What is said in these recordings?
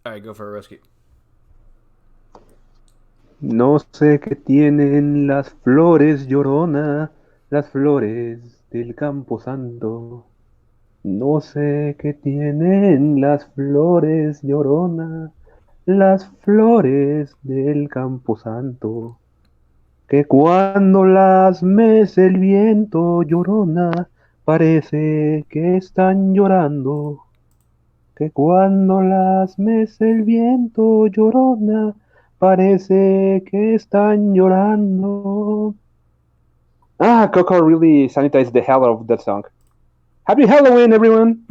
All right, go for a rescue. No sé qué tienen las flores, llorona, las flores del Camposanto. No sé qué tienen las flores, llorona, las flores del Camposanto. Que cuando las mece el viento, llorona, parece que están llorando. Que cuando las mece el viento, llorona, parece que están llorando. Ah, Coco really sanitized the hell out of that song. Happy Halloween, everyone!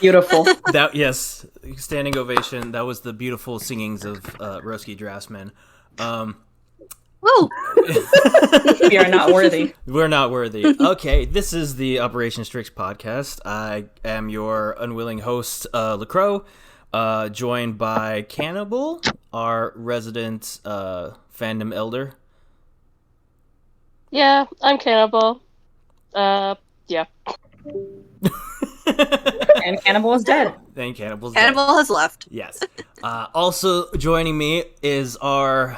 Beautiful. Yes, standing ovation. That was the beautiful singings of Roski Draftsman. Woo! We are not worthy. We're not worthy. Okay, this is the Operation STRIX podcast. I am your unwilling host, LaCroix, joined by Cannibal, our resident fandom elder. Yeah, I'm Cannibal. Yeah. And Cannibal is dead. And Cannibal's Cannibal has left. Yes. Also joining me is our,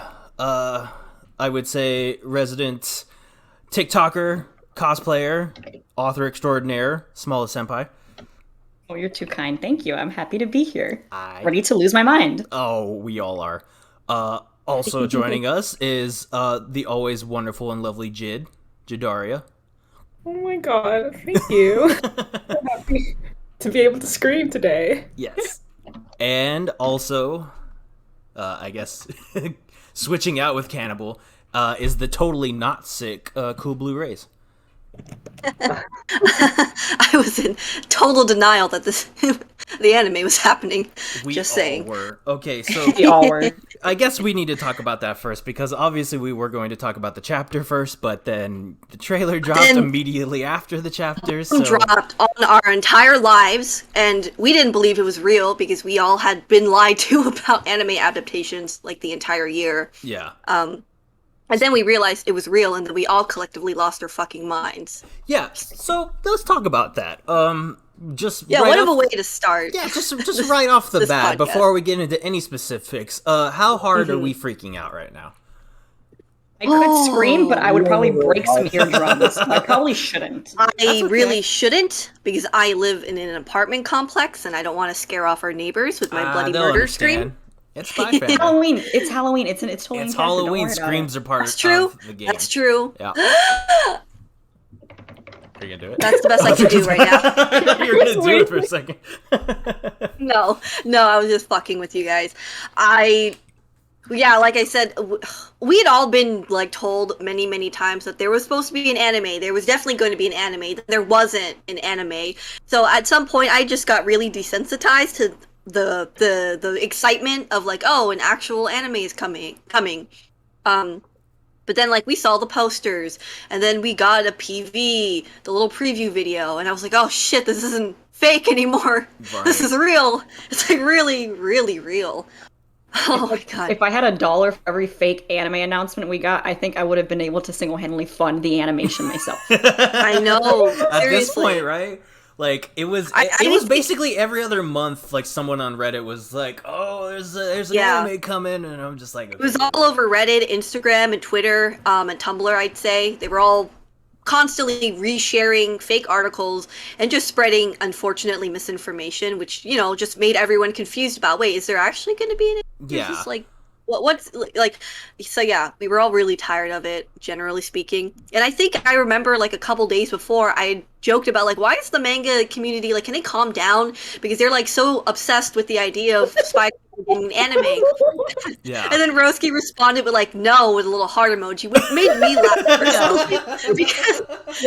I would say, resident TikToker, cosplayer, author extraordinaire, Smallest Senpai. Oh, you're too kind. Thank you. I'm happy to be here. Ready to lose my mind. Oh, we all are. Also joining us is the always wonderful and lovely Jidaria. Oh my god, thank you. I'm happy to be able to scream today. Yes. And also, I guess, switching out with Cannibal, is the totally not sick Cool Blue Rays. I was in total denial that the anime was happening. Just saying. Were. Okay, so We all were. I guess we need to talk about that first, because obviously we were going to talk about the chapter first, but then the trailer dropped immediately after the chapter. So Dropped on our entire lives, and we didn't believe it was real because we all had been lied to about anime adaptations like the entire year. yeah. And then we realized it was real, and then we all collectively lost our fucking minds. Yeah, so let's talk about that. Just Yeah, right what of off, a way to start. Yeah, just right off the this bat, podcast. before we get into any specifics, how hard are we freaking out right now? I could scream, but I would probably break some eardrums. I probably shouldn't. I really shouldn't, because I live in an apartment complex, and I don't want to scare off our neighbors with my bloody they'll murder understand. scream. It's Spy Family. Halloween. It's Halloween. It's totally It's intentional. Don't Halloween. worry about Screams it. are part That's true. of the game. That's true. Yeah. Are you gonna do it? That's the best I can do right now. You're gonna do it for a second. No, I was just fucking with you guys. Yeah, like I said, we'd all been like told many, many times that there was supposed to be an anime. There was definitely going to be an anime. There wasn't an anime. So at some point, I just got really desensitized to the excitement of like, oh, an actual anime is coming. But then like we saw the posters, and then we got a PV, the little preview video, and I was like, oh shit, this isn't fake anymore. Right. This is real. It's like really, really real. Oh my god. If I had $1 for every fake anime announcement we got, I think I would have been able to single-handedly fund the animation myself. I know. At this Seriously. point, right? Like it was I it was think- basically every other month, like someone on Reddit was like, "Oh, there's an Yeah. anime coming," and I'm just like, It was all over Reddit, Instagram, and Twitter, and Tumblr, I'd say. They were all constantly resharing fake articles and just spreading, unfortunately, misinformation, which, you know, just made everyone confused about, wait, is there actually going to be an Yeah. Is this, like, what's, like, so yeah, we were all really tired of it, generally speaking. And I think I remember, like, a couple days before, I joked about, like, why is the manga community, like, can they calm down? Because they're, like, so obsessed with the idea of Spy in anime. Yeah. And then Roski responded with like no with a little heart emoji, which made me laugh personally because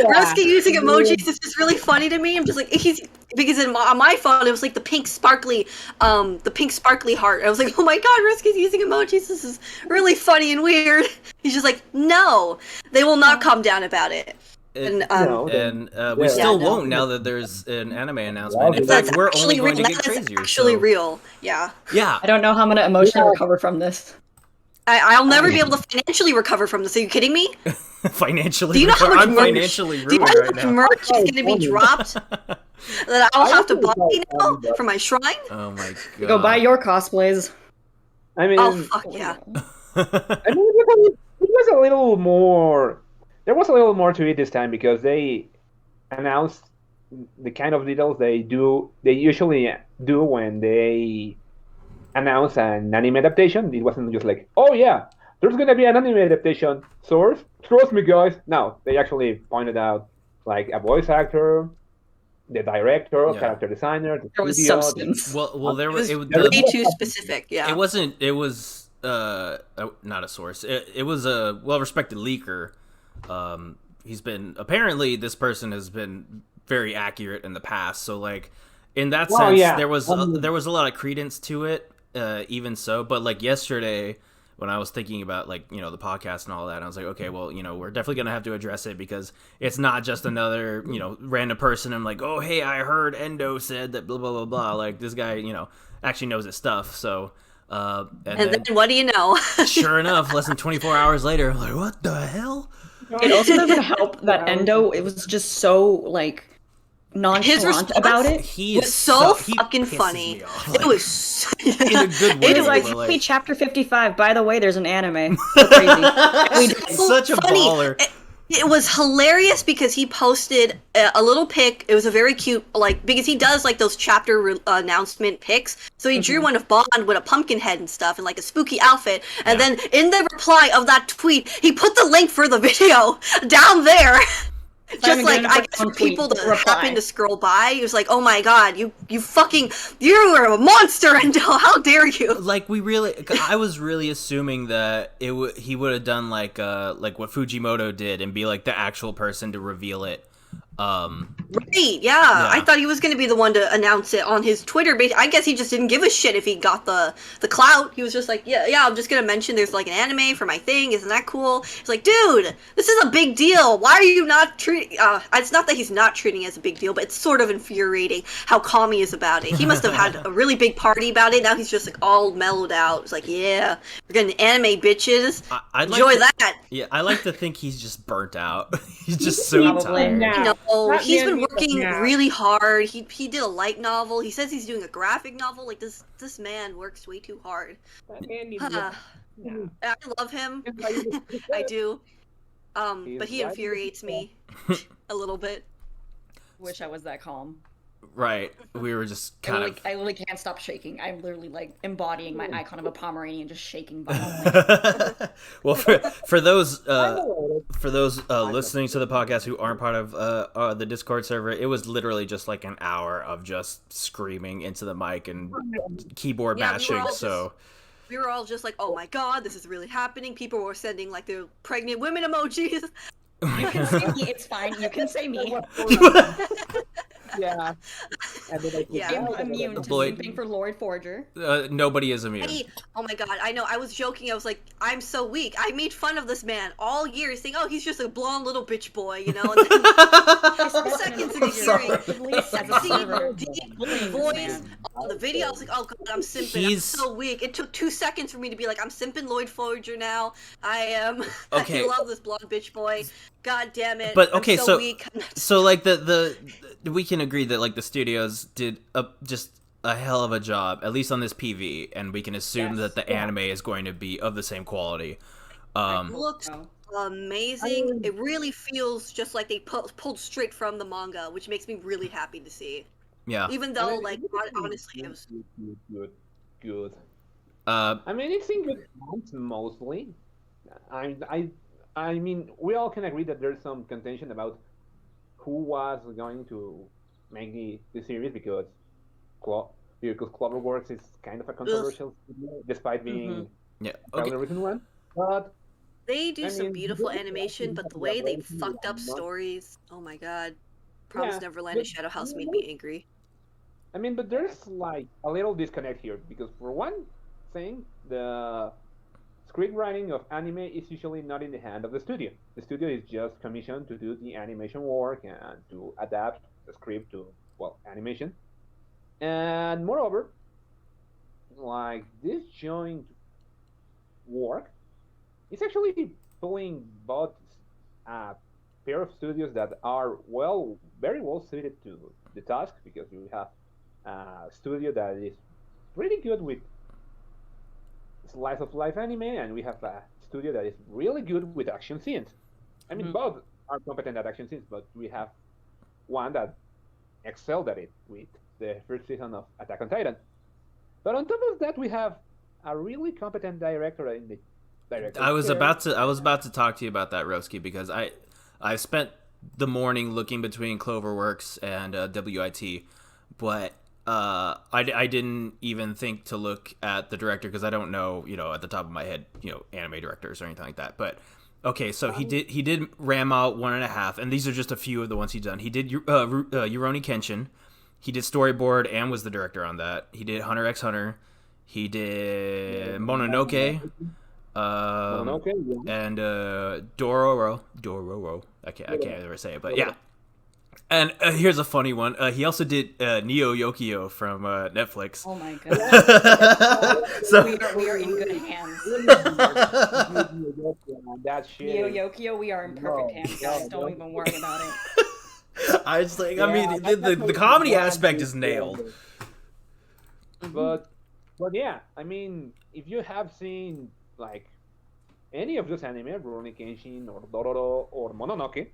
Roski using emojis is just really funny to me. I'm just like because on my phone it was like the pink sparkly heart. I was like, oh my god, Roski's using emojis. This is really funny and weird. He's just like, no, they will not calm down about it. And we still no. won't now that there's an anime announcement. In fact, That's we're only actually going to real. get That's crazier. actually so- real. Yeah. Yeah. I don't know how I'm going to emotionally recover from this. I'll never be able to financially recover from this. Are you kidding me? Financially, Do you know how much I'm merch? financially Do you know ruined how right much now. merch is going to be dropped that I'll have to buy now for my shrine? Oh my You go buy god. your cosplays. I mean, Oh fuck yeah! I mean, it was a little more. There was a little more to it this time because they announced the kind of details they do. They usually do when they announce an anime adaptation. It wasn't just like, oh yeah, there's gonna be an anime adaptation. Source, trust me, guys. No, they actually pointed out like a voice actor, the director, Yeah. character designer, the There was studio. substance. well, there It was was it, way too specific. Yeah. it wasn't. It was not a source. It was a well-respected leaker. He's been apparently this person has been very accurate in the past. So like in that Well, sense, yeah. there was a lot of credence to it. Even so, but like yesterday when I was thinking about like the podcast and all that, I was like, okay, well we're definitely gonna have to address it because it's not just another random person. I'm like, oh hey, I heard Endo said that blah blah blah blah. Like this guy actually knows his stuff. So and And then what do you know? sure enough, less than 24 hours later, I'm like, what the hell? It also doesn't help that Endo, it was just so like nonchalant response about it. He was is so he fucking pisses funny. me off. It was so... in a good way. It was like, but, hey, chapter 55, by the way, there's an anime. So crazy. We did. such a funny. baller. It was hilarious because he posted a little pic. It was a very cute, like, because he does like those chapter announcement pics. So he drew one of Bond with a pumpkin head and stuff and like a spooky outfit. And then in the reply of that tweet, he put the link for the video down there. Just like, I guess for people that happen to scroll by, he was like, "Oh my god, you are a monster, Endo! How dare you!" Like I was really assuming that he would have done like what Fujimoto did and be like the actual person to reveal it. Right, yeah. I thought he was going to be the one to announce it on his Twitter. But I guess he just didn't give a shit if he got the clout. He was just like, yeah, I'm just going to mention there's like an anime for my thing. Isn't that cool? It's like, dude, this is a big deal. Why are you not treating... it's not that he's not treating it as a big deal, but it's sort of infuriating how calm he is about it. He must have had a really big party about it. Now he's just like all mellowed out. It's like, yeah, we're getting anime, bitches. Enjoy that. Yeah, I like to think he's just burnt out. He's just so tired. No, he's been working really hard. He did a light novel. He says he's doing a graphic novel. Like this man works way too hard. That man needs I love him. I do. But he infuriates me a little bit. Wish I was that calm. Right. We were just kind of... I literally can't stop shaking. I'm literally like embodying my icon of a Pomeranian, just shaking violently. Well, for those listening to the podcast who aren't part of the Discord server, it was literally just like an hour of just screaming into the mic and keyboard bashing. We were all just like, "Oh my god, this is really happening." People were sending like their pregnant women emojis. You can say me, it's fine. You can say me. Yeah. I'm immune to simping for Lord Forger. Nobody is immune. Oh my god, I know. I was joking. I was like, I'm so weak. I made fun of this man all year, saying, "Oh, he's just a blonde little bitch boy," And then 2 seconds into hearing sexy, deep voice on the video, I was like, "Oh god, I'm simping. I'm so weak." It took 2 seconds for me to be like, "I'm simping Lloyd Forger now. I am. Okay. I love this blonde bitch boy. God damn it." But okay, I'm so weak. so like the we can agree that like the studios did just a hell of a job, at least on this PV, and we can assume that the anime is going to be of the same quality. It looks amazing. It really feels just like they pulled straight from the manga, which makes me really happy to see. Yeah. Even though, like, honestly, it was good. I mean, it's in good hands mostly. I mean, we all can agree that there's some contention about who was going to make the series because Cloverworks is kind of a controversial studio, despite being probably the recent one. But they do some beautiful animation, but the way they fucked up stories, oh my god. Promised Neverland and Shadow House made me angry. I mean, but there's like a little disconnect here because for one thing, the script writing of anime is usually not in the hand of the studio. The studio is just commissioned to do the animation work and to adapt the script to, well, animation. And moreover, like this joint work it's actually pulling both a pair of studios that are very well suited to the task because you have a studio that is pretty good with slice of life anime, and we have a studio that is really good with action scenes. I mean, both are competent at action scenes, but we have one that excelled at it with the first season of Attack on Titan. But on top of that, we have a really competent director in the director. I was about to talk to you about that, Roski, because I spent the morning looking between Cloverworks and WIT, but I didn't even think to look at the director because I don't know, at the top of my head, anime directors or anything like that. But okay, so he did ram out 1.5, and these are just a few of the ones he's done. He did Rurouni Kenshin. He did storyboard and was the director on that. He did Hunter x Hunter. He did Mononoke. And Dororo. I can't ever say it, but yeah. And here's a funny one. He also did Neo Yokio from Netflix. Oh my goodness. So we are in good hands. Neo Yokio, we are in perfect hands, guys. Don't even worry about it. I was like, I mean, the comedy aspect is nailed. But yeah, I mean, if you have seen like any of those anime, Rurouni Kenshin or Dororo or Mononoke,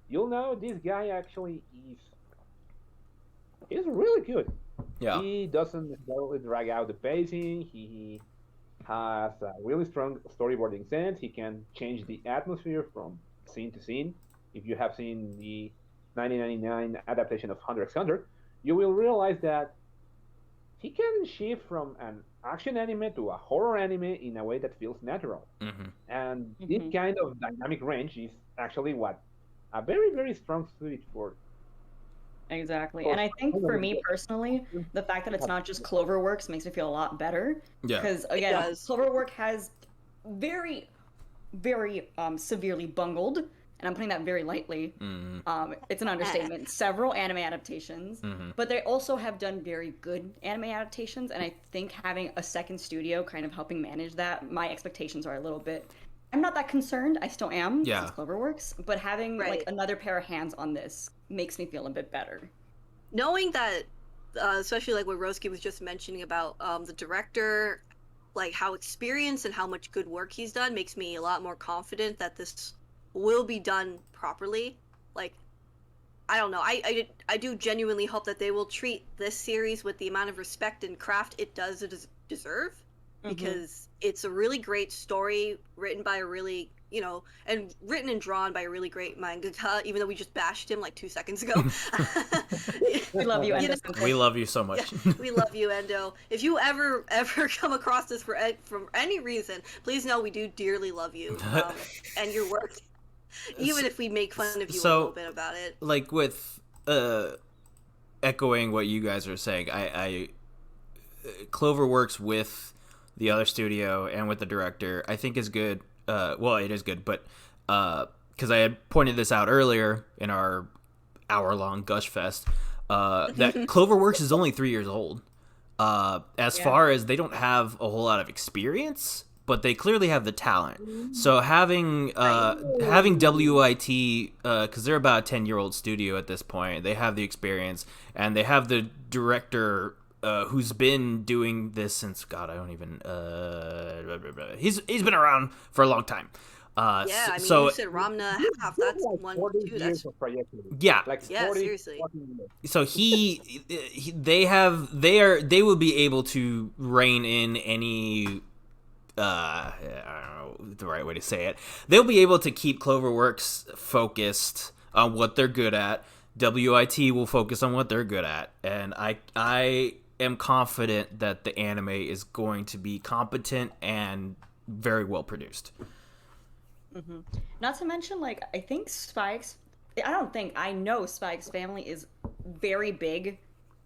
you'll know this guy actually is really good. Yeah. He doesn't necessarily drag out the pacing. He has a really strong storyboarding sense. He can change the atmosphere from scene to scene. If you have seen the 1999 adaptation of Hunter x Hunter, you will realize that he can shift from an action anime to a horror anime in a way that feels natural. And this kind of dynamic range is actually what a very, very strong suit for. Exactly. And I think for me personally, the fact that it's not just Cloverworks makes me feel a lot better. Yeah. Because, again, Cloverworks has very, very severely bungled, and I'm putting that very lightly. It's an understatement. Several anime adaptations, but they also have done very good anime adaptations, and I think having a second studio kind of helping manage that, my expectations are a little bit... I'm not that concerned. I still am. Yeah. Since Cloverworks, but having like another pair of hands on this makes me feel a bit better. Knowing that, especially like what Roski was just mentioning about the director, like how experienced and how much good work he's done, makes me a lot more confident that this will be done properly. Like, I don't know. I do genuinely hope that they will treat this series with the amount of respect and craft it does deserve. Because it's a really great story written by a really, and written and drawn by a really great mangaka, even though we just bashed him like 2 seconds ago. We love you, Endo. We love you so much. Yeah, we love you, Endo. If you ever come across this for any reason, please know we do dearly love you and your work, even if we make fun of you a little bit about it. Like with echoing what you guys are saying, I Cloverworks with the other studio and with the director, I think is good. Well, it is good, but because I had pointed this out earlier in our hour-long gush fest, that Cloverworks is only 3 years old. As far as they don't have a whole lot of experience, but they clearly have the talent. So having WIT, because they're about a 10-year-old studio at this point, they have the experience, and they have the director who's been doing this since, God, I don't even... he's been around for a long time. I mean, you said Ramna half. That's like 1, 2. That's yeah. Like 40, seriously. So they will be able to rein in any. I don't know the right way to say it. They'll be able to keep Cloverworks focused on what they're good at. WIT will focus on what they're good at, and I am confident that the anime is going to be competent and very well produced. Not to mention, like, I know Spike's family is very big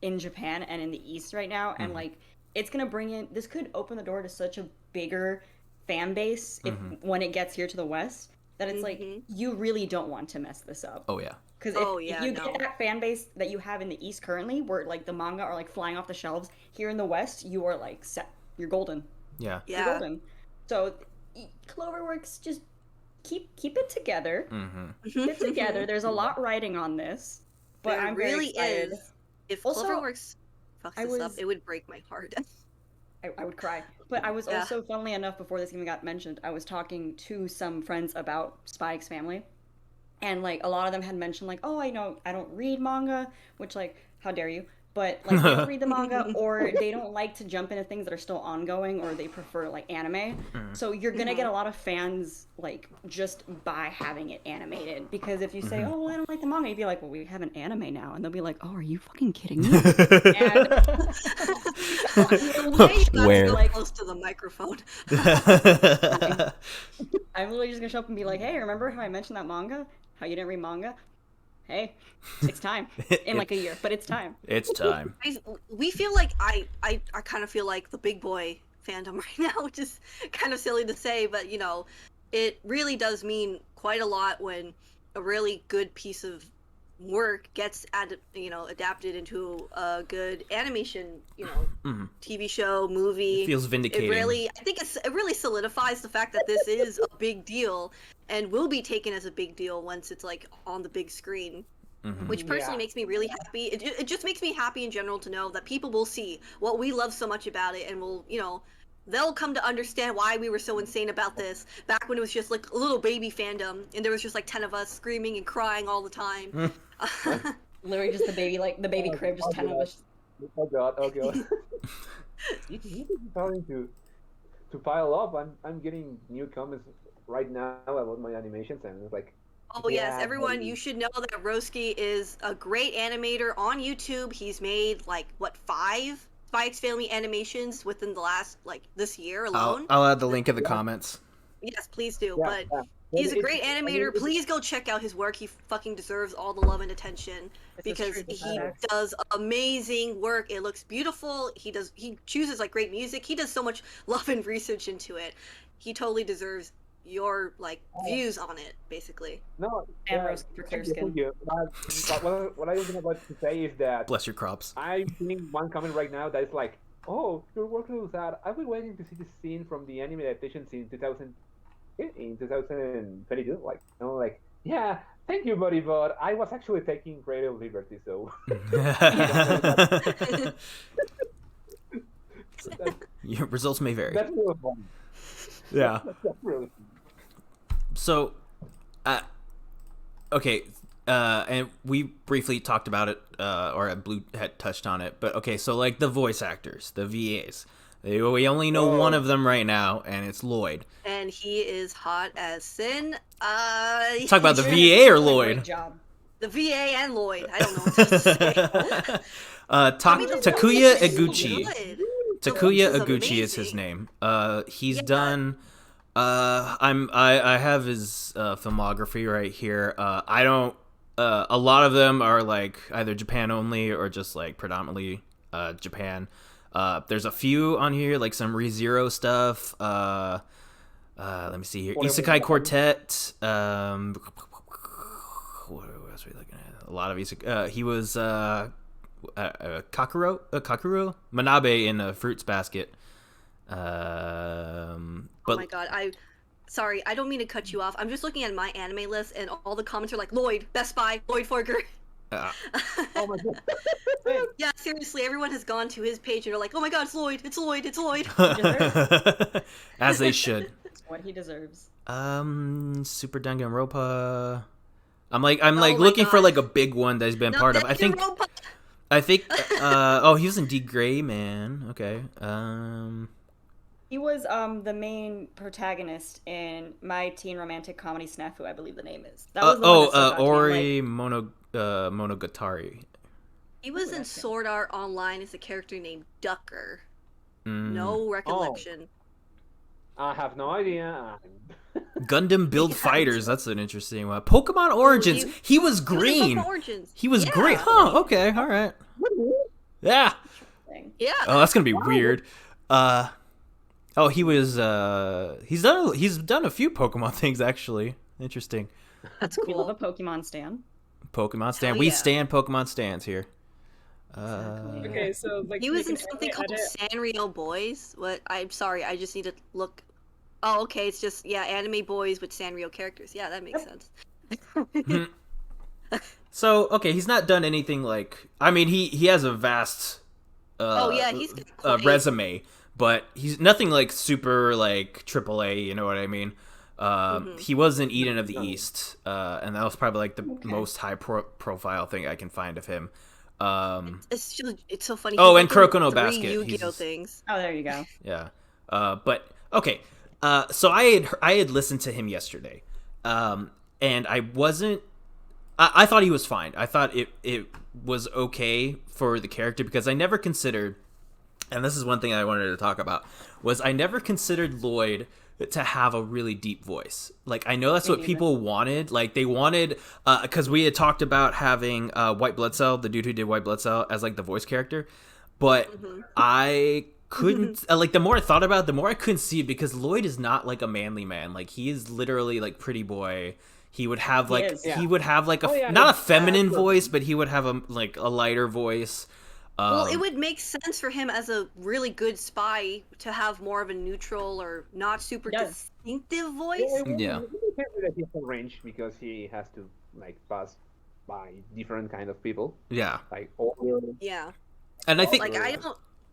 in Japan and in the East right now, and like, it's gonna bring in, this could open the door to such a bigger fan base when it gets here to the West, that it's like, you really don't want to mess this up. Oh yeah. Because if you get that fan base that you have in the East currently, where like the manga are like flying off the shelves, here in the West, you are like set. You're golden. Yeah. You're golden. So Cloverworks, just keep it together. Mm-hmm. Keep it together. There's a lot riding on this, but There I'm very really excited. is. If Also, Cloverworks fucks I this up, was- it would break my heart. I would cry. But I was Yeah. also, funnily enough, before this even got mentioned, I was talking to some friends about Spy X Family, and like a lot of them had mentioned like, oh, I don't read manga, which like, how dare you? But like they don't read the manga, or they don't like to jump into things that are still ongoing, or they prefer like anime. So you're gonna get a lot of fans like just by having it animated, because if you say, oh, well, I don't like the manga, you'd be like, well, we have an anime now, and they'll be like, oh, are you fucking kidding me? And The way you got Where? to go close to the microphone. I'm literally just gonna show up and be like, hey, remember how I mentioned that manga? How you didn't read manga? Hey, it's time. In like a year, but it's time. It's time. We feel like I kind of feel like the big boy fandom right now, which is kind of silly to say, but you know, it really does mean quite a lot when a really good piece of work gets adapted into a good animation, TV show, movie. It feels vindicating. I think it really solidifies the fact that this is a big deal and will be taken as a big deal once it's like on the big screen. Which personally makes me really happy. It just makes me happy in general to know that people will see what we love so much about it, and will, they'll come to understand why we were so insane about this back when it was just like a little baby fandom and there was just like 10 of us screaming and crying all the time. Literally just the baby crib, just 10 of us. Oh god. You keep starting to pile up. I'm getting new comments right now about my animations, and it's like, oh yes, everyone, you should know that Roski is a great animator on YouTube. He's made like 5 Spy X Family animations within the last this year alone. I'll add the link in the comments. Yes, please do. Yeah, but he's a great animator. Please go check out his work. He fucking deserves all the love and attention because he does amazing work. It looks beautiful. He chooses great music. He does so much love and research into it. He totally deserves your views on it, basically. No, and Roast for clear skin. Thank you. What I was about to say is that Bless your crops. I'm seeing one comment right now that is like, oh, your work looks sad. I've been waiting to see the scene from the anime adaptation in 2022. Yeah, thank you, buddy, but I was actually taking creative liberty, so. Your results may vary. That's really fun. Yeah. That's really fun. So, okay, and we briefly talked about it, or Blue had touched on it, but okay, so the voice actors, the VAs, we only know one of them right now, and it's Lloyd. And he is hot as sin. Talk about the VA or Lloyd? Great job. The VA and Lloyd. I don't know what to say. Takuya Eguchi. Takuya This is Eguchi is his amazing. name. He's done. I have his filmography right here. I don't. A lot of them are either Japan only or just predominantly Japan. There's a few on here, some ReZero stuff. Let me see here. Isekai Quartet. What else are we looking at? A lot of Isekai. He was Kakuro Manabe in Fruits Basket. Oh my god, sorry, I don't mean to cut you off. I'm just looking at my anime list and all the comments are like, Lloyd, Best Buy, Lloyd Forger. Oh my god. Yeah, seriously, everyone has gone to his page and are like, oh my god, it's Lloyd, it's Lloyd, it's Lloyd. As they should. It's what he deserves. Super Danganronpa. I'm my looking for God. a big one that he's been part of. I think he was in D Gray Man. Okay. He was the main protagonist in My Teen Romantic Comedy Snafu, I believe the name is. That was the one that stuck out to me. Ori Monogatari. He was in Sword Art Online as a character named Ducker. No recollection. I have no idea. Gundam Build Fighters. That's an interesting one. Pokemon Origins. He was green. Pokemon Origins. He was great. Huh. Okay. All right. Yeah. Yeah. Oh, that's gonna be weird. Oh, he was. He's done a few Pokemon things actually. Interesting. That's We love cool. a Pokemon stan. Pokemon stand. Hell We yeah. stand Pokemon stands here. Okay, so He was in an something anime called edit. Sanrio Boys. What? I'm sorry, I just need to look Oh, okay. It's just anime boys with Sanrio characters. Yeah, that makes sense. So okay, he's not done anything like. I mean, he has a vast. He's got quite- resume, but he's nothing like super like AAA. You know what I mean? He was in Eden of the East, and that was probably like the most high profile thing I can find of him. It's so funny. Oh, He's and like in Kuroko no 3 Basket. Yu-Gi-Oh things. Oh, there you go. Yeah. But okay. So I had listened to him yesterday, and I wasn't. I thought he was fine. I thought it was okay for the character because I never considered, and this is one thing I wanted to talk about, was I never considered Lloyd to have a really deep voice. Like, I know that's what people wanted. Like, they wanted, because we had talked about having White Blood Cell, the dude who did White Blood Cell, as like the voice character, but I couldn't, like, the more I thought about it, the more I couldn't see it because Lloyd is not like a manly man. Like, he is literally like pretty boy. He would have like he would have like a not a feminine voice, but he would have a like a lighter voice. Well, it would make sense for him as a really good spy to have more of a neutral or not super distinctive voice. Yeah. That he has a range because he has to like pass by different kind of people. Yeah. Like older. Yeah. And I think like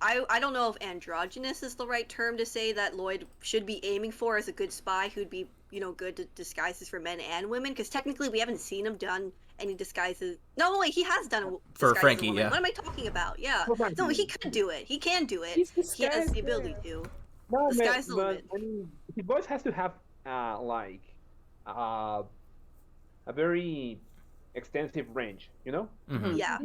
I don't know if androgynous is the right term to say that Lloyd should be aiming for as a good spy who'd be, good to disguises for men and women, because technically we haven't seen him done any disguises. No, wait, he has done a for disguise Frankie, as a woman. yeah. What am I talking about? Yeah. No, he could do it. He can do it. He has the ability to. No, Disguise but, a little bit. I mean, his voice has to have like a very extensive range, Mhm. Yeah.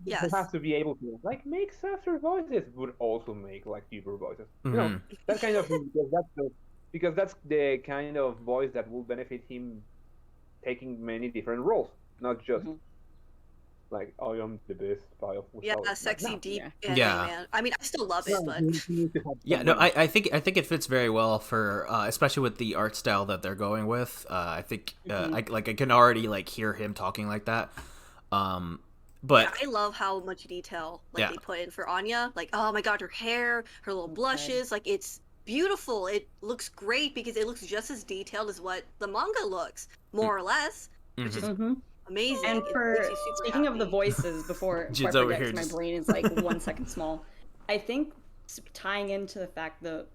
Yes. He has to be able to like make softer voices, but also make like deeper voices. Mhm. That kind of thing, because that's the kind of voice that will benefit him taking many different roles, not just like I am the best spy of Yeah, Without. sexy, No. deep Yeah. yeah. Man. I mean, I still love it, but Yeah, no, I think it fits very well for especially with the art style that they're going with. I think I can already like hear him talking like that. But I love how much detail Yeah. they put in for Anya. Like, oh my god, her hair, her little blushes, like it's beautiful. It looks great because it looks just as detailed as what the manga looks, more or less, which is amazing. And It for makes you super speaking of the happy. voices, before I Jid's over forget, here 'cause my just- brain is like 1 second small. I think tying into the fact that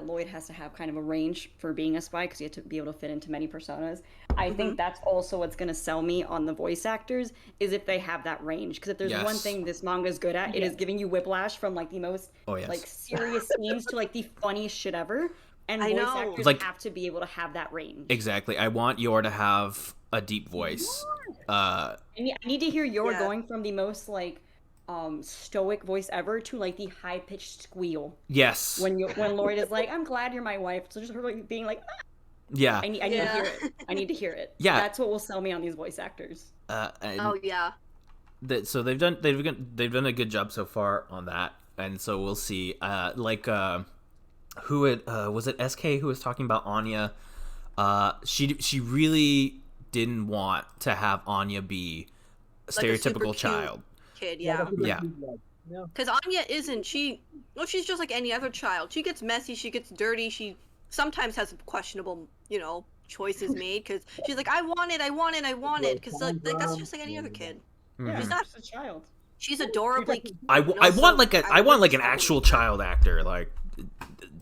Lloyd has to have kind of a range for being a spy because you have to be able to fit into many personas. I think that's also what's going to sell me on the voice actors is if they have that range. Because if there's one Yes. thing this manga is good at, it is giving you whiplash from like the most yes. like serious scenes to like the funniest shit ever. And I voice know. actors Like- have to be able to have that range. exactly, I want Yor to have a deep voice. I need to hear Yor Yeah. going from the most like stoic voice ever to like the high pitched squeal Yes. when Lloyd is like, "I'm glad you're my wife." So just her like, being like, "Ah." Yeah. I need to hear it. I need to hear it. Yeah. That's what will sell me on these voice actors. And Oh yeah. so they've done a good job so far on that, and so we'll see. Who it was it SK who was talking about Anya? She really didn't want to have Anya be a Like a super stereotypical cute child. Kid, yeah. Yeah. Because Anya isn't. She's just like any other child. She gets messy. She gets dirty. She sometimes has questionable, choices made. Because she's like, I want it. Because like that's just like any other kid. Yeah, She's not. just a child. She's adorably. I want an actual child actor. Like,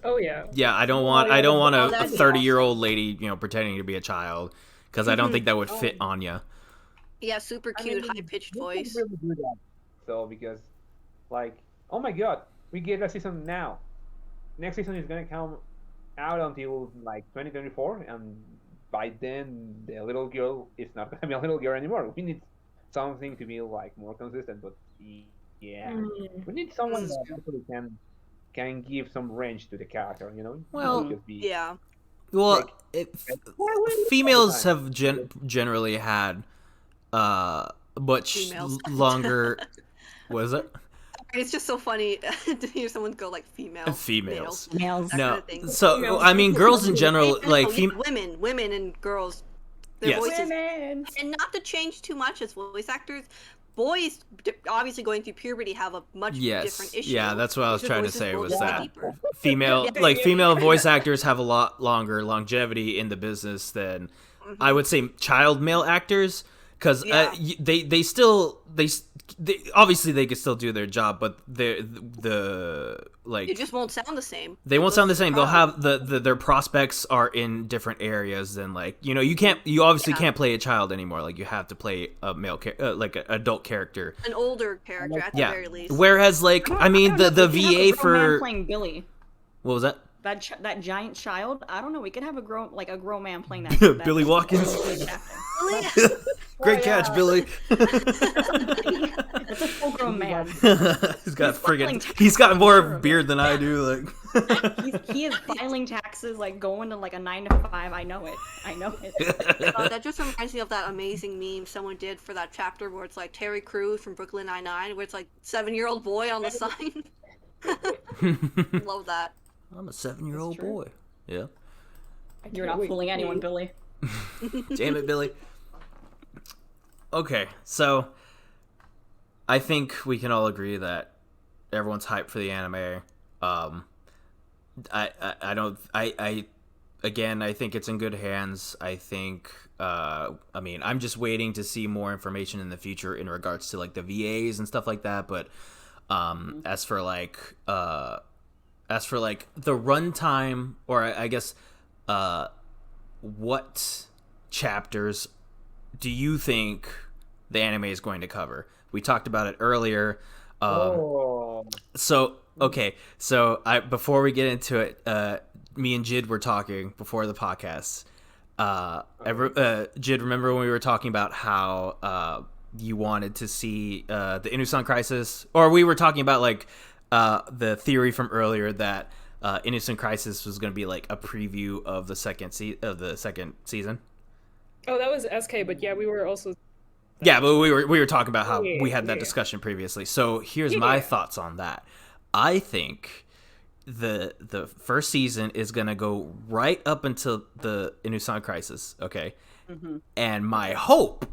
Oh yeah. yeah, I don't want a that'd be 30-year-old lady, pretending to be a child, because I don't think that would fit Anya. Yeah, super cute, high pitched voice. Really do that. So because, like, oh my god, we get a season now. Next season is gonna come out until like 2024, and by then the little girl is not gonna be a little girl anymore. We need something to be like more consistent. But yeah, we need someone that actually can give some range to the character. Well, Not just be, Yeah. Well, Like- females have generally had much Females. longer. Was it It's just so funny to hear someone go like female. females? Males. That No, kind of thing. so I mean, girls in general, like women and girls. Their Yes. voices, Women. and not to change too much as voice actors, boys obviously going through puberty have a much different issue. Yeah, that's what I was Their trying to voices say will was go that deeper. female voice actors have a lot longer longevity in the business than I would say child male actors, because they obviously they can still do their job, but the like It just won't sound the same. they won't sound the same. They'll have their prospects are in different areas than, like, you obviously can't play a child anymore. Like, you have to play a male like an adult character, An older character at the very least. Whereas, like, I mean, the VA for playing Billy. What was that? That giant child. I don't know. We could have a grown man playing that. Billy Watkins. Great catch, Billy. It's a full grown man. He's got more beard than I do. Like he is filing taxes, like going to like a 9 to 5. I know it. That just reminds me of that amazing meme someone did for that chapter where it's like Terry Crews from Brooklyn Nine-Nine, where it's like 7-year-old boy on the sign. Love that. I'm a 7-year-old boy. Yeah. You're not fooling anyone, Billy. Damn it, Billy. Okay, so I think we can all agree that everyone's hyped for the anime. I think it's in good hands. I think I'm just waiting to see more information in the future in regards to like the VAs and stuff like that, but as for the runtime, or I guess what chapters do you think the anime is going to cover? We talked about it earlier. So before we get into it, me and Jid were talking before the podcast. Jid, remember when we were talking about how you wanted to see the Innocent Crisis, or we were talking about like the theory from earlier that Innocent Crisis was going to be like a preview of the second season. Oh, that was SK, but yeah, we were also. Yeah, but we were talking about how we had that discussion previously. So here's my thoughts on that. I think the first season is gonna go right up until the Innocent Crisis, okay? Mm-hmm. And my hope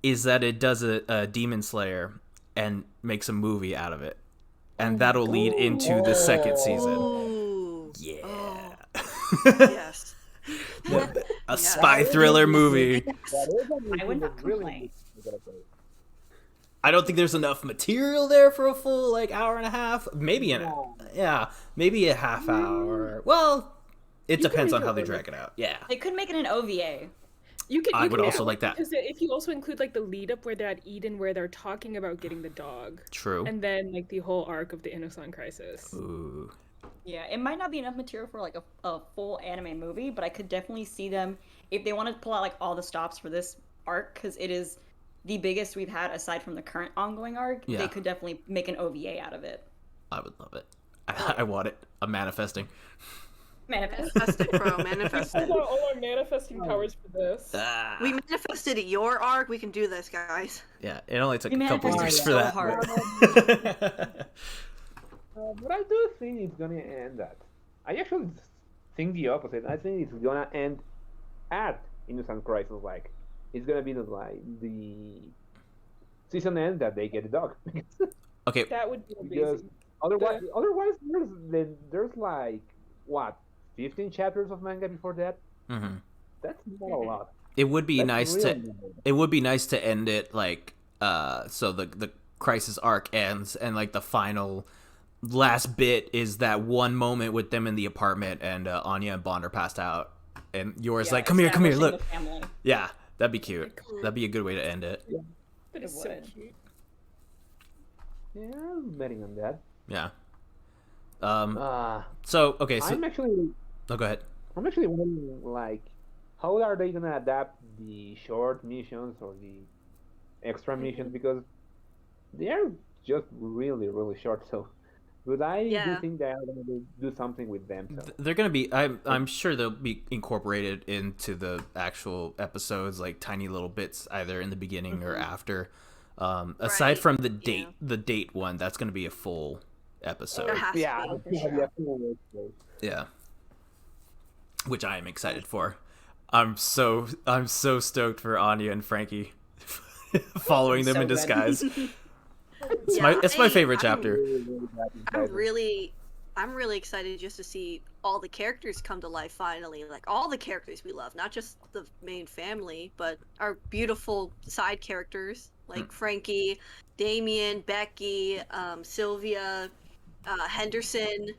is that it does a Demon Slayer and makes a movie out of it, and that'll lead into the second season. Ooh. Yeah. Yes. A spy thriller movie. I would not complain. I don't think there's enough material there for a full like hour and a half. Maybe maybe a half hour. Well, it depends on how they drag it out. Yeah, they could make it an OVA. I would also like that, because if you also include like the lead up where they're at Eden, where they're talking about getting the dog. True. And then like the whole arc of the Innocent Crisis. Ooh. Yeah, it might not be enough material for like a full anime movie, but I could definitely see them if they want to pull out like all the stops for this arc, because it is the biggest we've had aside from the current ongoing arc. Yeah. They could definitely make an OVA out of it. I would love it. I want it. I'm manifesting. Manifest it, bro. Manifest it. I got all our manifesting powers for this. We manifested your arc. We can do this, guys. Yeah, it only took a couple years for that. But I do think it's gonna end that. I actually think the opposite. I think it's gonna end at Innocent Crisis. Like, it's gonna be the season end that they get the dog. Okay. That would be because amazing. Otherwise, there's like what 15 chapters of manga before that. Mm-hmm. That's not a lot. It would be nice to end it like so the Crisis arc ends and like the final last bit is that one moment with them in the apartment and Anya and Bond are passed out and Yora's like, come here, look. Yeah, that'd be cute. That'd be a good way to end it. Yeah. That is so cute. Yeah, I'm betting on that. Yeah. So okay, so go ahead. I'm actually wondering, like, how are they gonna adapt the short missions or the extra missions, because they are just really, really short. So, but I do think they are gonna do something with them. So. They're gonna be. I'm sure they'll be incorporated into the actual episodes, like tiny little bits, either in the beginning or after. Aside from the date one, that's gonna be a full episode. Yeah. Which I am excited for. I'm so stoked for Anya and Frankie following them So in good. disguise. It's my favorite chapter. I'm really excited just to see all the characters come to life finally. Like all the characters we love, not just the main family, but our beautiful side characters like Frankie, Damien, Becky, Sylvia, Henderson.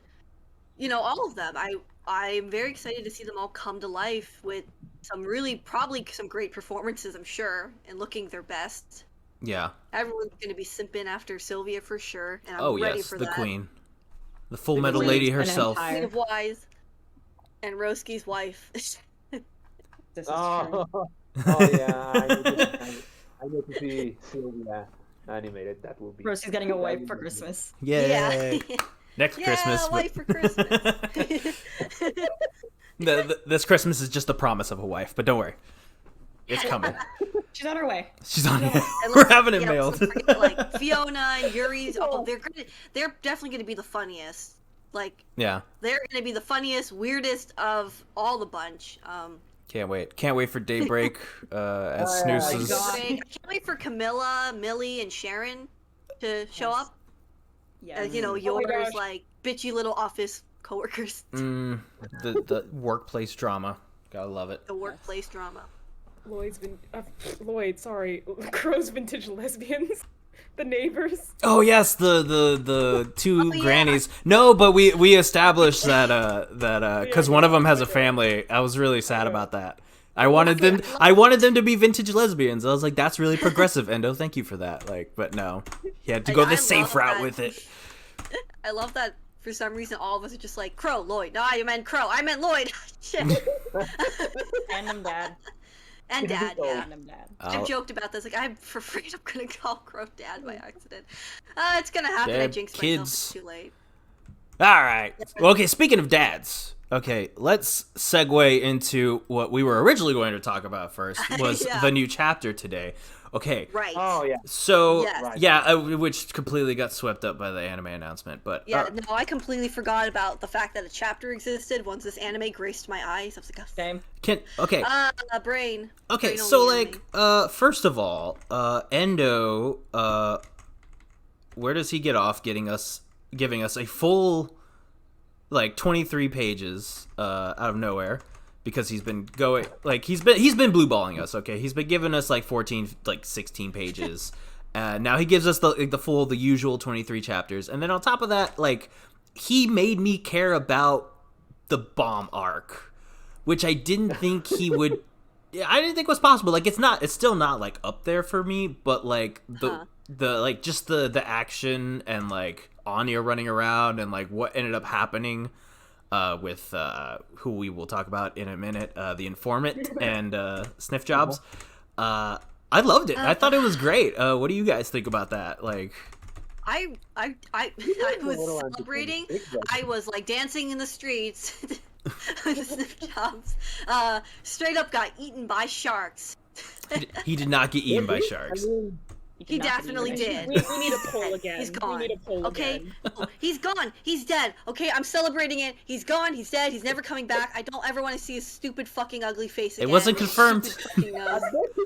You know, all of them. I'm very excited to see them all come to life with probably some great performances, I'm sure, and looking their best. Yeah. Everyone's gonna be simping after Sylvia for sure, and I'm Oh ready yes, for the that. queen, the Full The Metal queen. Lady An herself. empire. Queen of Wise and Roski's wife. This is true. Oh yeah, I need to see Sylvia animated. That will be. Rosie's getting a wife for Christmas. Yay! Next Yeah, Christmas. wife for Christmas. This Christmas is just the promise of a wife, but don't worry, it's coming. She's on her way. She's on it. And We're let's- having it yeah, mailed. let's not forget, like Fiona and Yuri's. Oh, they're definitely gonna be the funniest. Like Yeah, they're gonna be the funniest, weirdest of all the bunch. can't wait for Daybreak as Snooze's. God. I can't wait for Camilla, Millie, and Sharon to show Yes. up. Yes. You know, my yours gosh. like bitchy little office coworkers. The workplace drama. Gotta love it. The workplace drama. Sorry, Crow's vintage lesbians, the neighbors. Oh yes, the two yeah. grannies. No, but we established that because one of them has a family. I was really sad about that. I wanted them to be vintage lesbians. I was like, that's really progressive, Endo. Thank you for that. Like, but no, he had to go I the safe love route that. with it. I love that for some reason all of us are just like, Crow, Lloyd. No, I meant Crow. I meant Lloyd. Shit. Random dad. And Dad, yeah. Random dad. I've joked about this. Like, I'm afraid I'm gonna call Crow Dad by accident. It's gonna happen. I Dad, jinxed kids. myself. It's too late. All right. Well, okay, speaking of dads. Okay, let's segue into what we were originally going to talk about first, was Yeah. the new chapter today. Okay, Right. Oh yeah. so, Yes. Right. yeah, which completely got swept up by the anime announcement, but... Yeah, no, I completely forgot about the fact that a chapter existed once this anime graced my eyes. I was like, Same. okay, brain. okay, Brain so, only like, anime. first of all, Endo, where does he get off giving us a full, like, 23 pages, out of nowhere? Because he's been going, like, he's been blue balling us, okay? He's been giving us, like, 14, like, 16 pages. Now he gives us the usual 23 chapters. And then on top of that, like, he made me care about the bomb arc, which I didn't think he would... I didn't think was possible. Like, it's still not, like, up there for me, but, like, the action and, like, Anya running around and, like, what ended up happening with who we will talk about in a minute, the informant and sniff jobs. I loved it. I thought it was great. What do you guys think about that? Like, I was celebrating. I was like dancing in the streets with the sniff jobs. Straight up got eaten by sharks. he did not get eaten by sharks. He definitely did. We need a poll again. He's gone. We need a poll Okay, again. Oh, he's gone. He's dead. Okay, I'm celebrating it. He's gone. He's dead. He's never coming back. I don't ever want to see his stupid fucking ugly face again. wasn't with his confirmed. stupid fucking nose.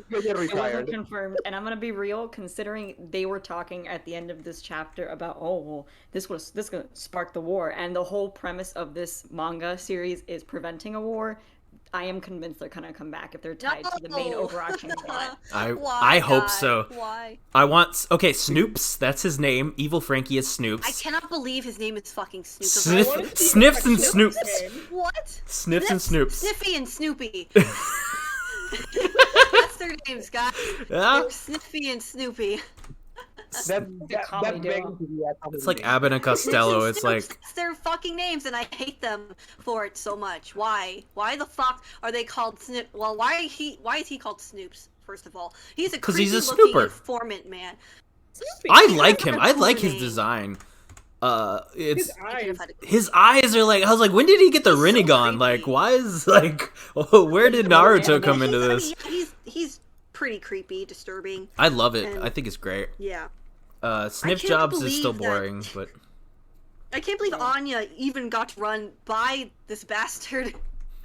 He'll get It wasn't retired. confirmed, and I'm gonna be real. Considering they were talking at the end of this chapter about, oh well, this gonna spark the war, and the whole premise of this manga series is preventing a war. I am convinced they're gonna come back if they're tied to the main No. overarching plot. Why, I hope God? so. Why? Snoops, that's his name. Evil Frankie is Snoops. I cannot believe his name is fucking Snoop. Sniffs and Snoops. What? Sniffs and Snoops. Sniffy and Snoopy. That's their names, guys. Yeah. They're Sniffy and Snoopy. That comedy begs duo. to be a comedy It's like name. Abbott and Costello. It's Snoops. like, It's their fucking names, and I hate them for it so much. Why? Why the fuck are they called Snip? Well, why is he called Snoops? First of all, he's a 'Cause he's a creepy-looking snooper. informant, man. I like him. I Cool like his name. design. It's His eyes. his eyes are like. I was like, when did he get the He's so Rinnegan? Like, creepy. why is like, where did Naruto come into this? I mean, he's pretty creepy, disturbing. I love it. And- I think it's great. Yeah. Sniff can't Jobs is still believe that- boring, but I can't believe Anya even got to run by this bastard.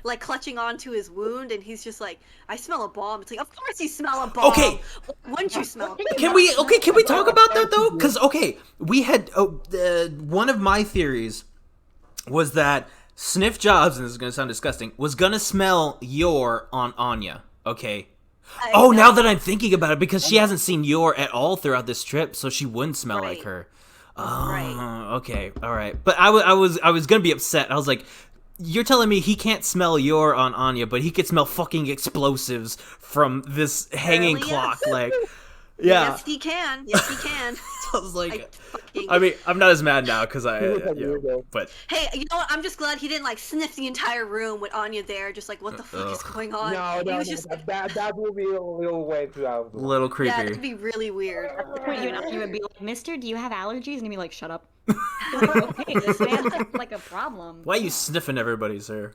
like clutching onto his wound, and he's just like, I smell a bomb. It's like, of course you smell a bomb. Okay. Wouldn't you smell a bomb? Can we talk about that though? Because we had one of my theories was that Sniff Jobs, and this is gonna sound disgusting, was gonna smell Yor on Anya. Okay. Now that I'm thinking about it, because she hasn't seen Yor at all throughout this trip, so she wouldn't smell like her. Right. Okay, all right. But I was gonna be upset. I was like, you're telling me he can't smell Yor on Anya, but he could smell fucking explosives from this hanging clock, like. Yeah. Yes, he can. Yes, he can. I was like, I mean, I'm not as mad now because but hey, you know what? I'm just glad he didn't like sniff the entire room with Anya there, just like, what the fuck is going on? No, just that would be a little way too out. A little creepy. Yeah, that'd be really weird. At the point, you would be like, Mister, do you have allergies? And he'd be like, shut up. Okay, this man's like a problem. Why are you sniffing everybody, sir?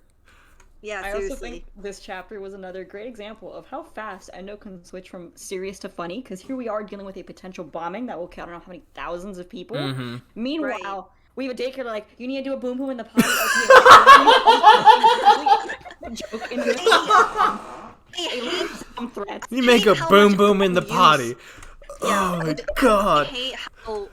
Yeah, I seriously. also think this chapter was another great example of how fast Endo can switch from serious to funny, because here we are dealing with a potential bombing that will kill I don't know how many thousands of people. Mm-hmm. Meanwhile, we have a daycare like, you need to do a boom boom in the potty. Okay, joke in the You make a boom boom in the potty. Yeah, Oh my god. I hate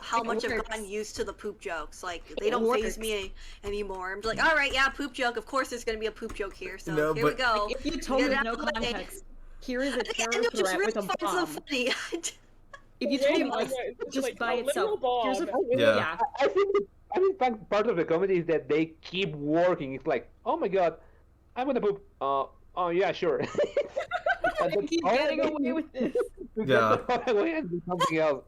how much I've gotten used to the poop jokes. Like, they don't faze me anymore. I'm like, alright, yeah, poop joke. Of course there's gonna be a poop joke here, so No, here we but- go. If you told me no context, here is a terror And it just threat really with a finds bomb. so funny. If you told me like, just by itself, here's a Yeah. I think part of the comedy is that they keep working. It's like, oh my god, I'm gonna poop. Oh yeah, sure. And keep all getting they away do with this. is Yeah. get away and do something else.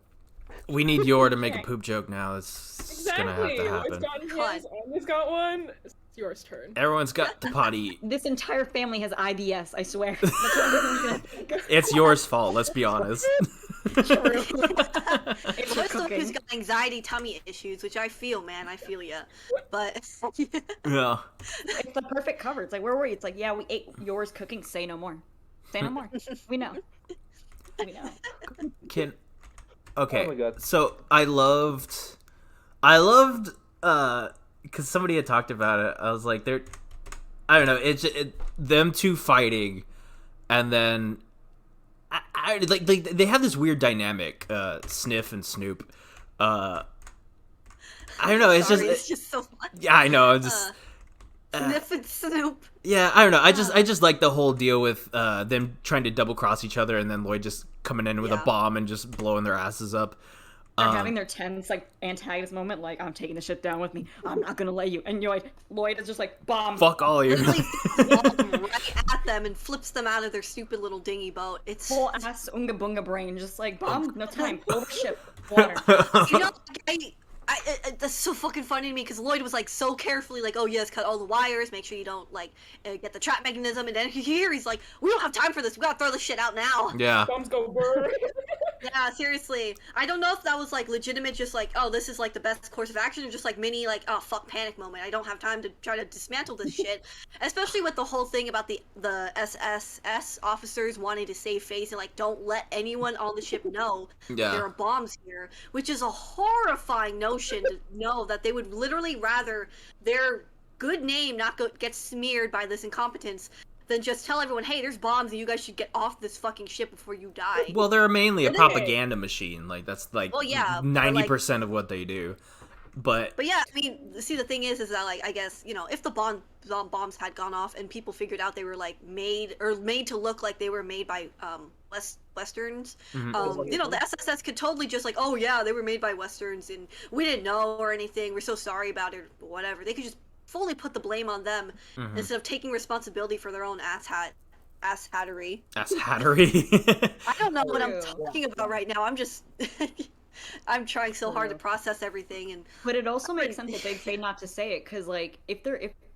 We need Yor to make a poop joke now. It's gonna have to It's happen. gotten his, Anya's got one. It's yours turn. Everyone's got the potty. This entire family has IBS, I swear. That's what I'm gonna think. It's Yor's fault, let's be honest. It's It's for just someone who's cooking. got anxiety tummy issues, which I feel, man. I feel ya. But Yeah. It's the perfect cover. It's like, where were you? It's like, yeah, we ate yours cooking. Say no more. Say no more. We know. We know. Okay. Oh my God. So I loved because somebody had talked about it. I was like, I don't know, them two fighting, and then I like they have this weird dynamic, Sniff and Snoop. I don't know. It's sorry, just it's just so much. yeah, I know. I'm just Sniff and Snoop. yeah, I don't know. I just like the whole deal with them trying to double cross each other, and then Lloyd just coming in with a Yeah. bomb and just blowing their asses up. They're having their tense, like, antagonist moment, like, I'm taking the shit down with me. I'm not gonna let you. And Lloyd is just like, bomb. Fuck all you. Literally bomb right at them and flips them out of their stupid little dinghy boat. It's Full ass unga bunga brain, just like, bomb, no time, over ship, water. you know, that's so fucking funny to me because Lloyd was like so carefully like, oh yes, cut all the wires, make sure you don't like get the trap mechanism, and then here he's like, we don't have time for this, we gotta throw this shit out now. Yeah. Bombs go brr. Yeah, seriously. I don't know if that was like legitimate, just like, oh, this is like the best course of action, or just like mini like, oh fuck, panic moment. I don't have time to try to dismantle this shit. Especially with the whole thing about the SSS officers wanting to save face and like don't let anyone on the ship know Yeah. there are bombs here, which is a horrifying notion to know that they would literally rather their good name not get smeared by this incompetence than just tell everyone, hey, there's bombs and you guys should get off this fucking ship before you die. Well, they're mainly a But propaganda machine. Like that's like Well, yeah, but, 90% of what they do. But yeah, I mean, see, the thing is that like, I guess, you know, if the bombs had gone off and people figured out they were like made to look like they were made by Westerns, you know, the SSS could totally just like, oh yeah, they were made by Westerns and we didn't know or anything. We're so sorry about it, or whatever. They could just fully put the blame on them instead of taking responsibility for their own asshattery. Ass hattery. I don't know what I'm True. talking about right now. I'm just I'm trying so hard to process everything, and But it also makes sense that they say not to say it, because like if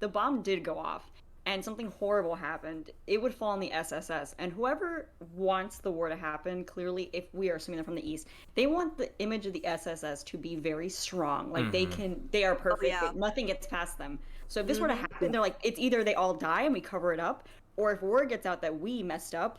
the bomb did go off and something horrible happened, it would fall on the SSS, and whoever wants the war to happen, clearly, if we are assuming they're from the East, they want the image of the SSS to be very strong. Like they are perfect. yeah. Nothing gets past them. So if this were to happen, they're like, it's either they all die and we cover it up, or if word gets out that we messed up,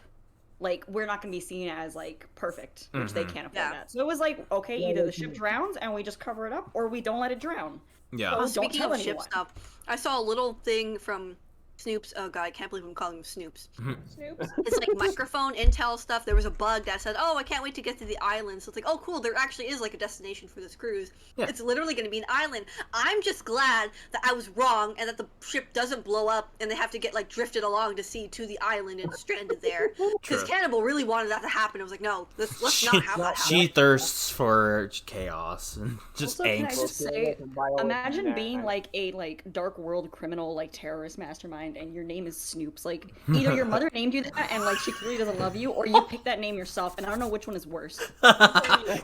like we're not gonna be seen as like perfect, which they can't afford that. So it was like, okay, either the ship drowns and we just cover it up, or we don't let it drown. Yeah. Don't speaking tell of ship anyone. stuff, I saw a little thing from Snoops. Oh god, I can't believe I'm calling him Snoops. Snoops. It's like microphone intel stuff. There was a bug that said, "Oh, I can't wait to get to the island." So it's like, "Oh, cool! There actually is like a destination for this cruise. Yeah. It's literally going to be an island." I'm just glad that I was wrong and that the ship doesn't blow up and they have to get like drifted along to sea to the island and stranded there. Because True. Cannibal really wanted that to happen. I was like, "No, let's not have that happen." She thirsts for chaos and just Also, can I angst. just say, imagine being like a dark world criminal, like terrorist mastermind, and your name is Snoops. Like either your mother named you that, and like she clearly doesn't love you, or you picked that name yourself, and I don't know which one is worse.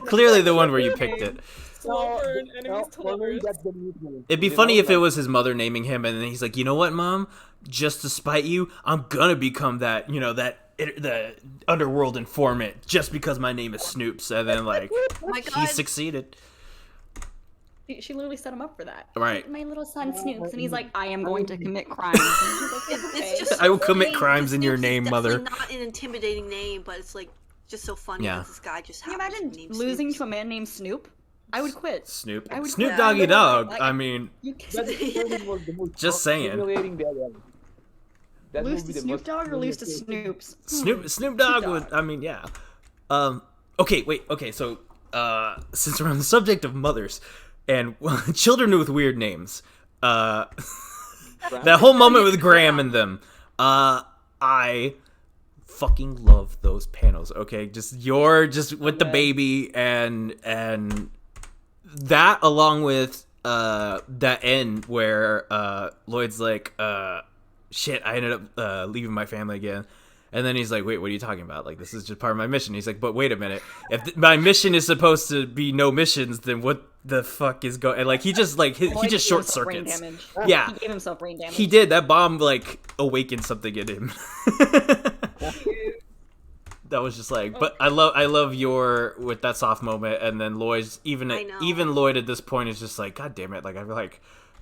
Clearly the one where you picked it. Slow burn, enemies to lovers. It'd be funny if it was his mother naming him, and then he's like, you know what, Mom? Just to spite you, I'm gonna become that, the underworld informant just because my name is Snoops, and then like Oh my he god. succeeded. She literally set him up for that. Right. My little son Snoops, and he's like, I am going to commit crimes. And she's like, It's okay. just I will so commit funny crimes because in your Snoops is name, mother. definitely not an intimidating name, but it's like just so funny Yeah. that this guy just Can you happens to imagine be named losing Snoops. to a man named Snoop? I would quit. Snoop. I would Snoop quit. Doggy Dog. Like, I mean, You Just saying. Humiliating that lose would be to the Snoop most Dogg or lose to humiliating- Snoops? Snoop Dogg Dogg. would. I mean, yeah. Okay. So, since we're on the subject of mothers and children with weird names, that whole moment with Graham and them, I fucking love those panels. Okay, just with the baby and that, along with that end where Lloyd's like, shit, I ended up leaving my family again. And then he's like, wait, what are you talking about? Like, this is just part of my mission. He's like, but wait a minute. If my mission is supposed to be no missions, then what the fuck is going? And like, he just short circuits. Yeah, He gave himself brain damage. he did. That bomb like awakened something in him. That was just like, but I love your with that soft moment, and then Lloyd's even Lloyd at this point is just like, God damn it! Like I feel like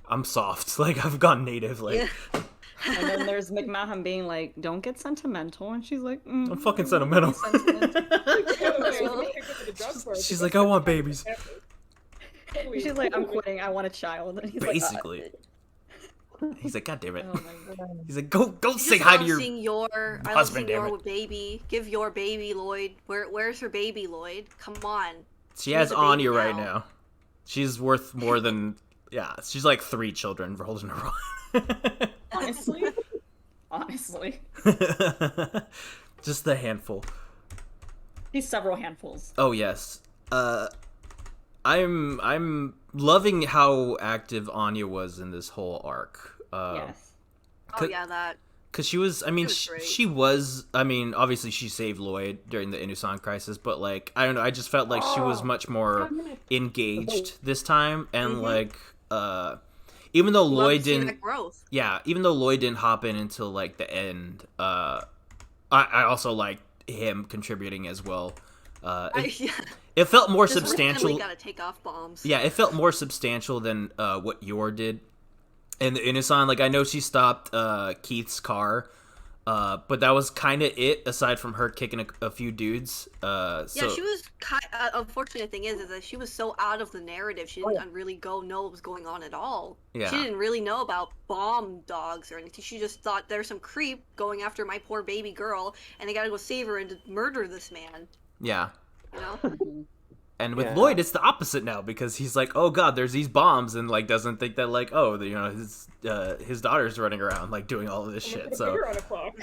I'm soft. Like I've gone native. Like. Yeah. And then there's McMahon being like, "Don't get sentimental," and she's like, I'm fucking sentimental. She's like, I want babies. She's like, "I'm quitting. I want a child." And he's Basically. He's like, God damn it. Like, "Oh my god." He's like, go I say just hi to love your seeing your I love husband, seeing damn your it. with baby. Give your baby, Lloyd. Where's her baby, Lloyd? Come on. She has She's a baby Anya right now. now. She's worth more than she's like 3 children rolled in a row. Honestly, Just the handful. he's several handfuls. Oh yes. I'm loving how active Anya was in this whole arc. Yes. Oh Could- yeah, that. Because she was, I mean, was great. she was, I mean, obviously she saved Lloyd during the Inusan crisis, but like, I don't know, I just felt like she was much more engaged this time, and like, even though Love Lloyd to see didn't, that growth. yeah, even though Lloyd didn't hop in until like the end, I also liked him contributing as well. Yeah. It felt more Just substantial. randomly gotta take off bombs. Yeah, it felt more substantial than what Yor did. And the Inusan, like, I know she stopped Keith's car, but that was kind of it, aside from her kicking a few dudes. Yeah, she was. Unfortunate thing is that she was so out of the narrative. She didn't really know what was going on at all. Yeah. She didn't really know about bomb dogs or anything. She just thought there's some creep going after my poor baby girl, and I gotta go save her and murder this man. Yeah. You know. And with Yeah. Lloyd, it's the opposite now, because he's like, oh god, there's these bombs, and like doesn't think that like, oh, his daughter's running around like doing all of this shit. So Finger on a clock.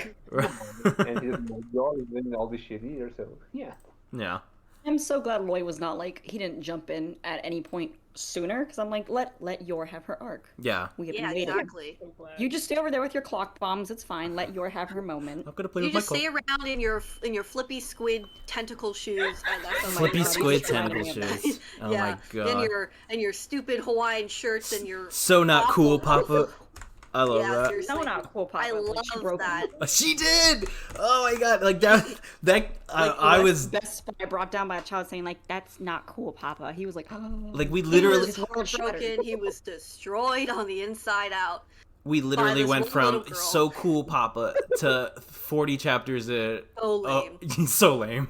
And he doesn't know you're doing all this shit either, so yeah. yeah. I'm so glad Lloyd was not like he didn't jump in at any point sooner, because I'm like, let Yor have her arc. Yeah. We have Yeah, been waiting. exactly. So glad. You just stay over there with your clock bombs. It's fine. Let Yor have her moment. I'm gonna play You with my just stay around in your flippy squid tentacle shoes. And that's what my flippy God, squid he's trying to tentacle get shoes. Oh yeah, my and god. your stupid Hawaiian shirts and your So not cool, awful- Papa. I love Yeah, that. seriously. No, not cool, Papa. I Like, she love broke that. She did. Oh my god! Like that. I was Best Spy brought down by a child saying like, "That's not cool, Papa." He was like, "Oh." like we He literally was world shattered. broken. He was destroyed on the inside out. went this from little girl. so cool, Papa, to 40 chapters in. So lame. So lame.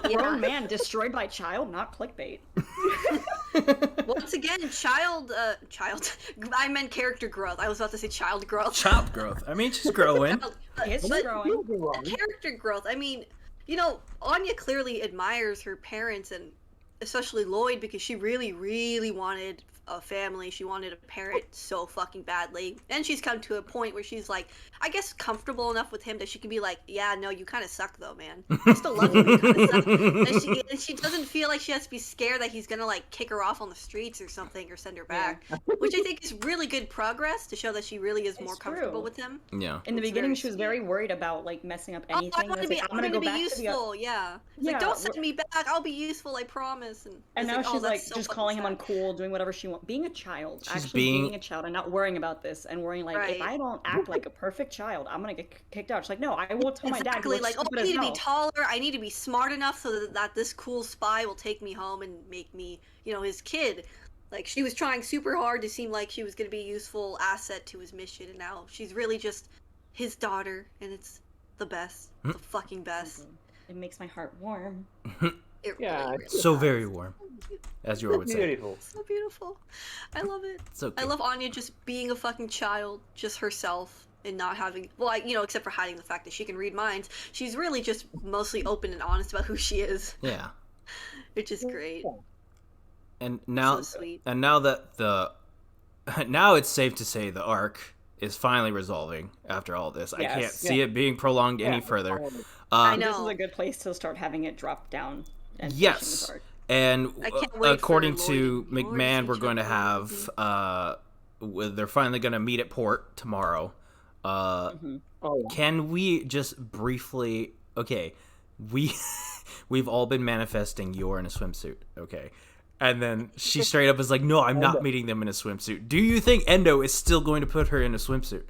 Yeah. Grown man destroyed by child, not clickbait. Once again, child. I meant character growth. I was about to say child growth. Child growth. I mean, she's growing. Yes, she's But growing. character growth. I mean, you know, Anya clearly admires her parents and especially Lloyd because she really, really wanted a family. She wanted a parent so fucking badly. And she's come to a point where she's like, I guess comfortable enough with him that she can be like, yeah, no, you kind of suck though, man. I still love you, but you kind of suck. And she doesn't feel like she has to be scared that he's gonna like kick her off on the streets or something or send her back. Which I think is really good progress to show that she really is more comfortable with him. Yeah. In the beginning, she was very worried about like messing up anything. I want to be, like, I'm gonna be useful. Yeah. It's like, don't send me back. I'll be useful. I promise. And now she's like so just fucking calling him sad. uncool, doing whatever she wants, being a child, She's being a child, and not worrying about this, and worrying like, if Right. I don't act like a perfect child, I'm gonna get kicked out. She's like, no, I will tell my dad. Exactly, He like, looks oh, stupid I as need to be hell. taller, I need to be smart enough so that this cool spy will take me home and make me, you know, his kid. Like, she was trying super hard to seem like she was going to be a useful asset to his mission, and now she's really just his daughter, and it's the best. The fucking best. It makes my heart warm. It Yeah, really, it's So very warm, as you would say. Beautiful. so beautiful. I love it. It's okay. I love Anya just being a fucking child, just herself, and not having, well, you know, except for hiding the fact that she can read minds. She's really just mostly open and honest about who she is, Yeah. which is great. And now, So sweet. and now that now it's safe to say the arc is finally resolving after all this. I Yes. can't see it being prolonged any further. I This is know. a good place to start having it drop down. And finishing Yes. this arc. And I can't wait according for to Lloyd McMahon, to we're going to jump have they're finally going to meet at port tomorrow. Oh, yeah. Can we just briefly? Okay, we've all been manifesting you're in a swimsuit. Okay, and then she straight up is like, "No, I'm not meeting them in a swimsuit." Do you think Endo is still going to put her in a swimsuit?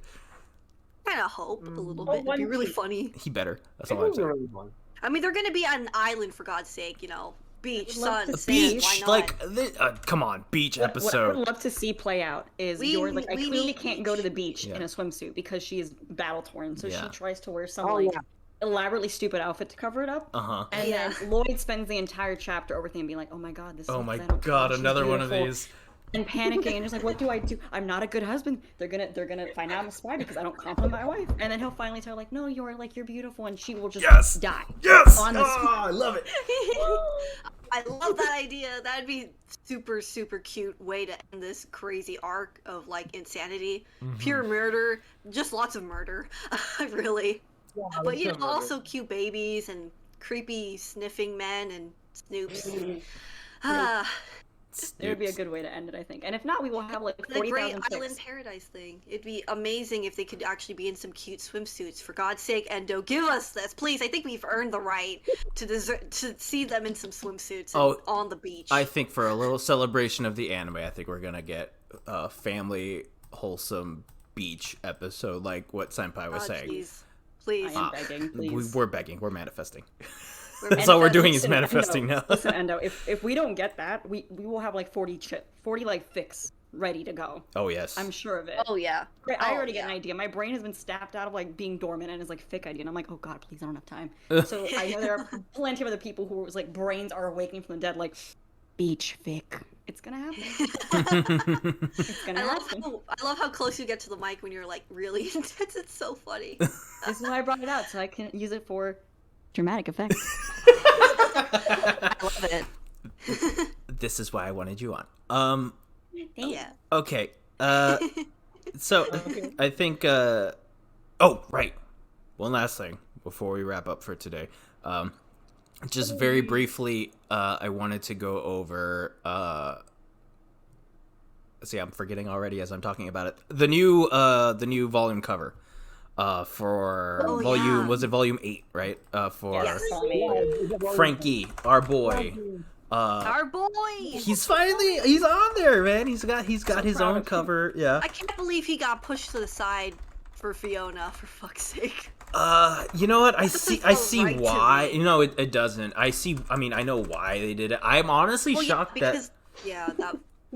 Kind of hope a little bit. It'd be really funny. He better. That's It all I'm was saying. really fun. I mean, they're gonna be on an island for God's sake, you know, beach, love sun, to sand. Beach, Why not? like, come on, beach What I episode. would love to see play out is We- Yours like I we clearly need can't go to the beach. beach Yeah. in a swimsuit because she is battle torn, so Yeah. she tries to wear some Oh, like yeah. elaborately stupid outfit to cover it up. Uh-huh. And Yeah. then Lloyd spends the entire chapter overthinking, being like, "Oh my god, this." Oh is my battle torn, god, she's another one of beautiful," these. and panicking and just like, "What do I do? I'm not a good husband. They're gonna find out I'm a spy because I don't compliment my wife." And then he'll finally tell her like, "No, you're beautiful," and she will just Yes! die. Yes! On the I love it. I love that idea. That'd be super, super cute way to end this crazy arc of like insanity, Mm-hmm. pure murder, just lots of murder, really. Yeah, But you know, it's a also cute babies and creepy sniffing men and Snoops. Ah, It would be a good way to end it, I think. And if not, we will have like the 40,000 Great Island chicks. Paradise thing. It'd be amazing if they could actually be in some cute swimsuits. For God's sake, Endo, give us this, please. I think we've earned the right to see them in some swimsuits and on the beach. I think for a little celebration of the anime, I think we're gonna get a family wholesome beach episode, like what Senpai was saying. Please. I am begging, please. We're begging. We're manifesting. We're That's all we're doing is Listen, manifesting Endo, now. Listen, Endo, if we don't get that, we will have like 40 like fics ready to go. Oh yes. I'm sure of it. Oh yeah. I Oh, already get an yeah. idea. My brain has been snapped out of like being dormant and is like fic idea, and I'm like, oh god, please, I don't have time. So I know there are plenty of other people who was like brains are awakening from the dead, like beach fic. It's gonna happen. It's gonna happen. I love how close you get to the mic when you're like really intense. It's so funny. This is why I brought it out, so I can use it for dramatic effect. I love it. This is why I wanted you on. Yeah. Okay. So I think. Oh right. One last thing before we wrap up for today. Just very briefly, I wanted to go over. See, I'm forgetting already as I'm talking about it. The new volume cover. For volume, yeah. was it volume 8, right? For Yes, Tommy. Frankie, our boy. Our boy. He's on there, man. He's got his proud own of him. cover. Yeah. I can't believe he got pushed to the side for Fiona. For fuck's sake. You know what? I see right to why. me. You know, it doesn't. I mean, I know why they did it. I'm honestly shocked that.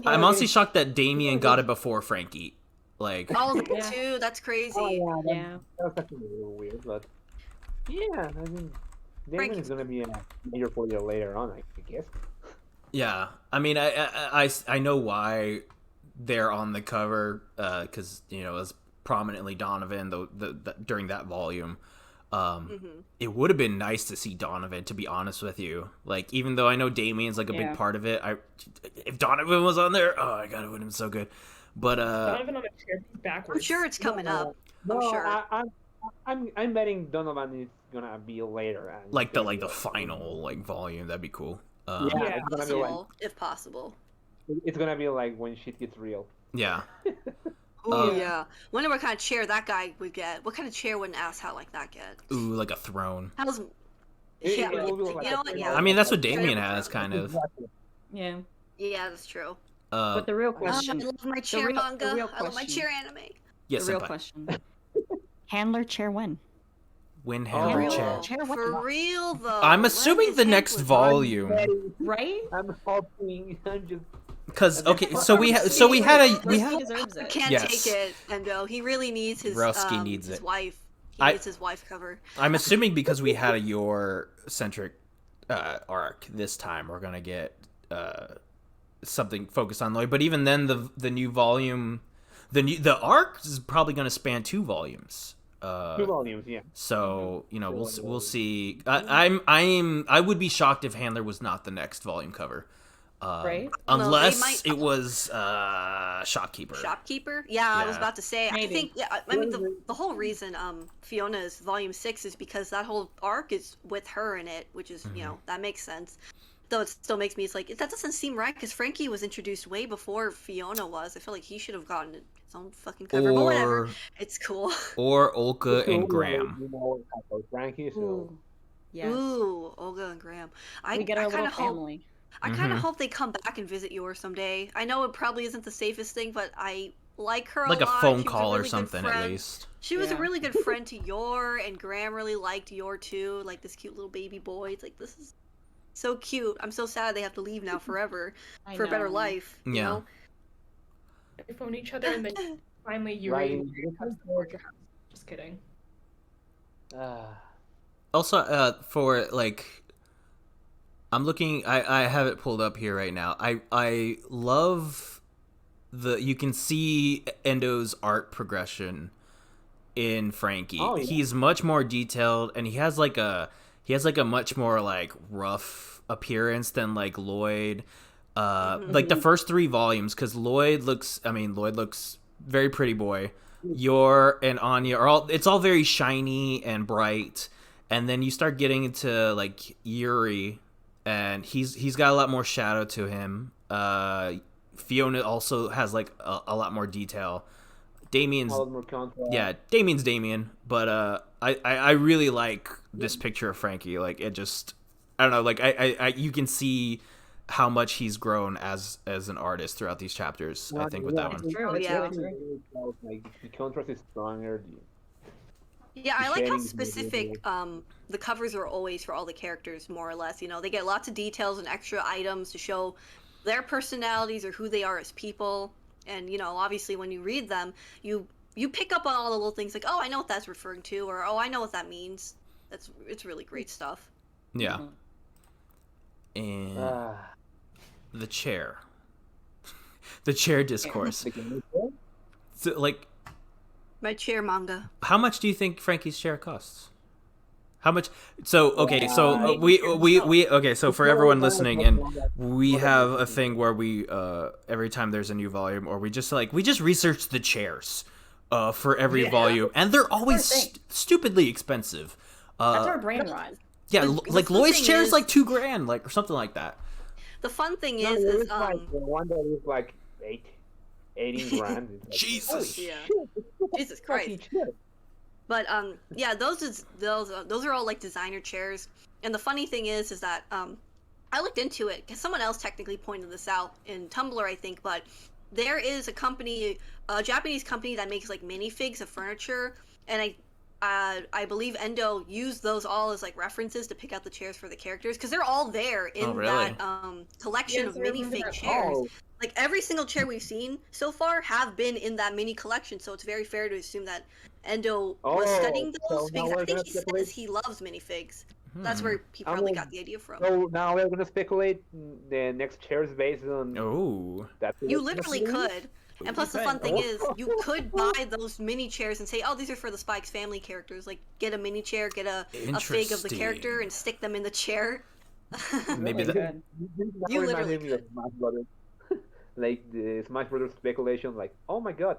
I'm honestly shocked that Damien got it before Frankie. Like, Oh, Yeah. too. That's crazy. Oh, yeah, Yeah. that was actually a little weird, but yeah, I mean, Damon Frankie's- is gonna be a major player later on, I guess. Yeah, I mean, I know why they're on the cover, because you know, as prominently Donovan the during that volume. It would have been nice to see Donovan, to be honest with you. Like, even though I know Damien's like a big part of it, if Donovan was on there, oh my god, it would have been so good. But Donovan on a chair backwards. I'm sure it's coming up. No, I'm sure. I'm betting Donovan is gonna be later. And like the final like volume, that'd be cool. Yeah, it's gonna be Possible, if possible. it's gonna be like when shit gets real. Yeah. Ooh, yeah. Wonder what kind of chair that guy would get. What kind of chair would an asshole like that get? Ooh, like a throne. How's... It Yeah, will be you like know what? Yeah. I mean, that's what Damien has, kind of. Yeah. Yeah, that's true. But the real I question, love my chair real- manga. the real I love my question. chair anime. Yes, the real senpai. question. Handler chair when? Win handler Oh. chair. Chair when? For real though. I'm When assuming is the next Handler- volume. Right? I'm hoping. I'm just. Because okay, so we had He deserves it. Can't Yes. take it, Endo. He really needs his Rusky needs his it. wife. He I- needs his wife cover. I'm assuming because we had a your centric arc this time, we're gonna get something focused on Lloyd. But even then, the new volume, the arc is probably gonna span 2 volumes. 2 volumes, yeah. So you know we'll see. I would be shocked if Handler was not the next volume cover. Right? Unless might- it was Shopkeeper. Shopkeeper? Yeah, I was Yeah. about to say. Maybe. I think. Yeah, I mean the whole reason Fiona's volume 6 is because that whole arc is with her in it, which is you know that makes sense. Though it still makes me, it's like that doesn't seem right because Frankie was introduced way before Fiona was. I feel like he should have gotten his own fucking cover, but whatever. It's cool. Or Olka and Graham. You know, Frankie, so. Ooh. Yes. Ooh, Olga and Graham. We get our I little kind of hope. family. I kind of hope they come back and visit Yor someday. I know it probably isn't the safest thing, but I like her Like a a lot. phone She was a call or really good something at friend. least. She was a Yeah. really good friend to Yor, and Graham really liked Yor too. Like this cute little baby boy. It's like, this is so cute. I'm so sad they have to leave now forever I for a better know. life. You Yeah. know? They phone each other and then finally you Right. comes to board your house. Just kidding. Also, for like, I'm looking. I have it pulled up here right now. I love you can see Endo's art progression in Frankie. Oh, yeah. He's much more detailed, and he has like a much more like rough appearance than like Lloyd. Like the first 3 volumes, because Lloyd looks very pretty boy. Yor and Anya are it's all very shiny and bright, and then you start getting into like Yuri, and he's got a lot more shadow to him. Fiona also has like a lot more detail. Damien's A lot more contrast. yeah, Damien's Damien, but I really like this picture of Frankie. Like it just, I don't know, like I you can see how much he's grown as an artist throughout these chapters. I think with that one. True, Oh, it's yeah. really true. Like the contrast is stronger. Yeah, I like how shading is specific the covers are always for all the characters, more or less. You know, they get lots of details and extra items to show their personalities or who they are as people. And you know, obviously, when you read them, you pick up on all the little things like, oh, I know what that's referring to, or oh, I know what that means. It's really great stuff. Yeah. And the chair. The chair discourse. So, like, My chair manga. how much do you think Frankie's chair costs? How much? So okay, so we okay. So for everyone listening, and we have a thing where we every time there's a new volume, or we just research the chairs for every volume, and they're always stupidly expensive. That's our brain rot. Yeah, The like fun Lloyd's thing chair is is- like $2,000, like or something like that. The fun thing No, is it's like the one that is like 18 grand. It's like, Jesus. holy Yeah. shit, it's so Jesus fucking Christ. shit. But yeah, those are all like designer chairs. And the funny thing is that I looked into it because someone else technically pointed this out in Tumblr, I think. But there is a company, a Japanese company that makes like minifigs of furniture, and I believe Endo used those all as like references to pick out the chairs for the characters because they're all there in really? that collection Yes, of I remember minifig that. chairs. Oh, Like every single chair we've seen so far have been in that mini collection, so it's very fair to assume that Endo was Oh, studying so those now because I we're think gonna he separate- says he loves minifigs. That's where he probably got the idea from. So now we're gonna speculate the next chairs based on Oh. that. You literally could. And plus, the fun thing is, you could buy those mini chairs and say, "Oh, these are for the Spikes family characters." Like, get a mini chair, get a fig of the character, and stick them in the chair. Maybe that. You literally me of Smash Brothers. Like the Smash Brothers speculation, like, oh my god,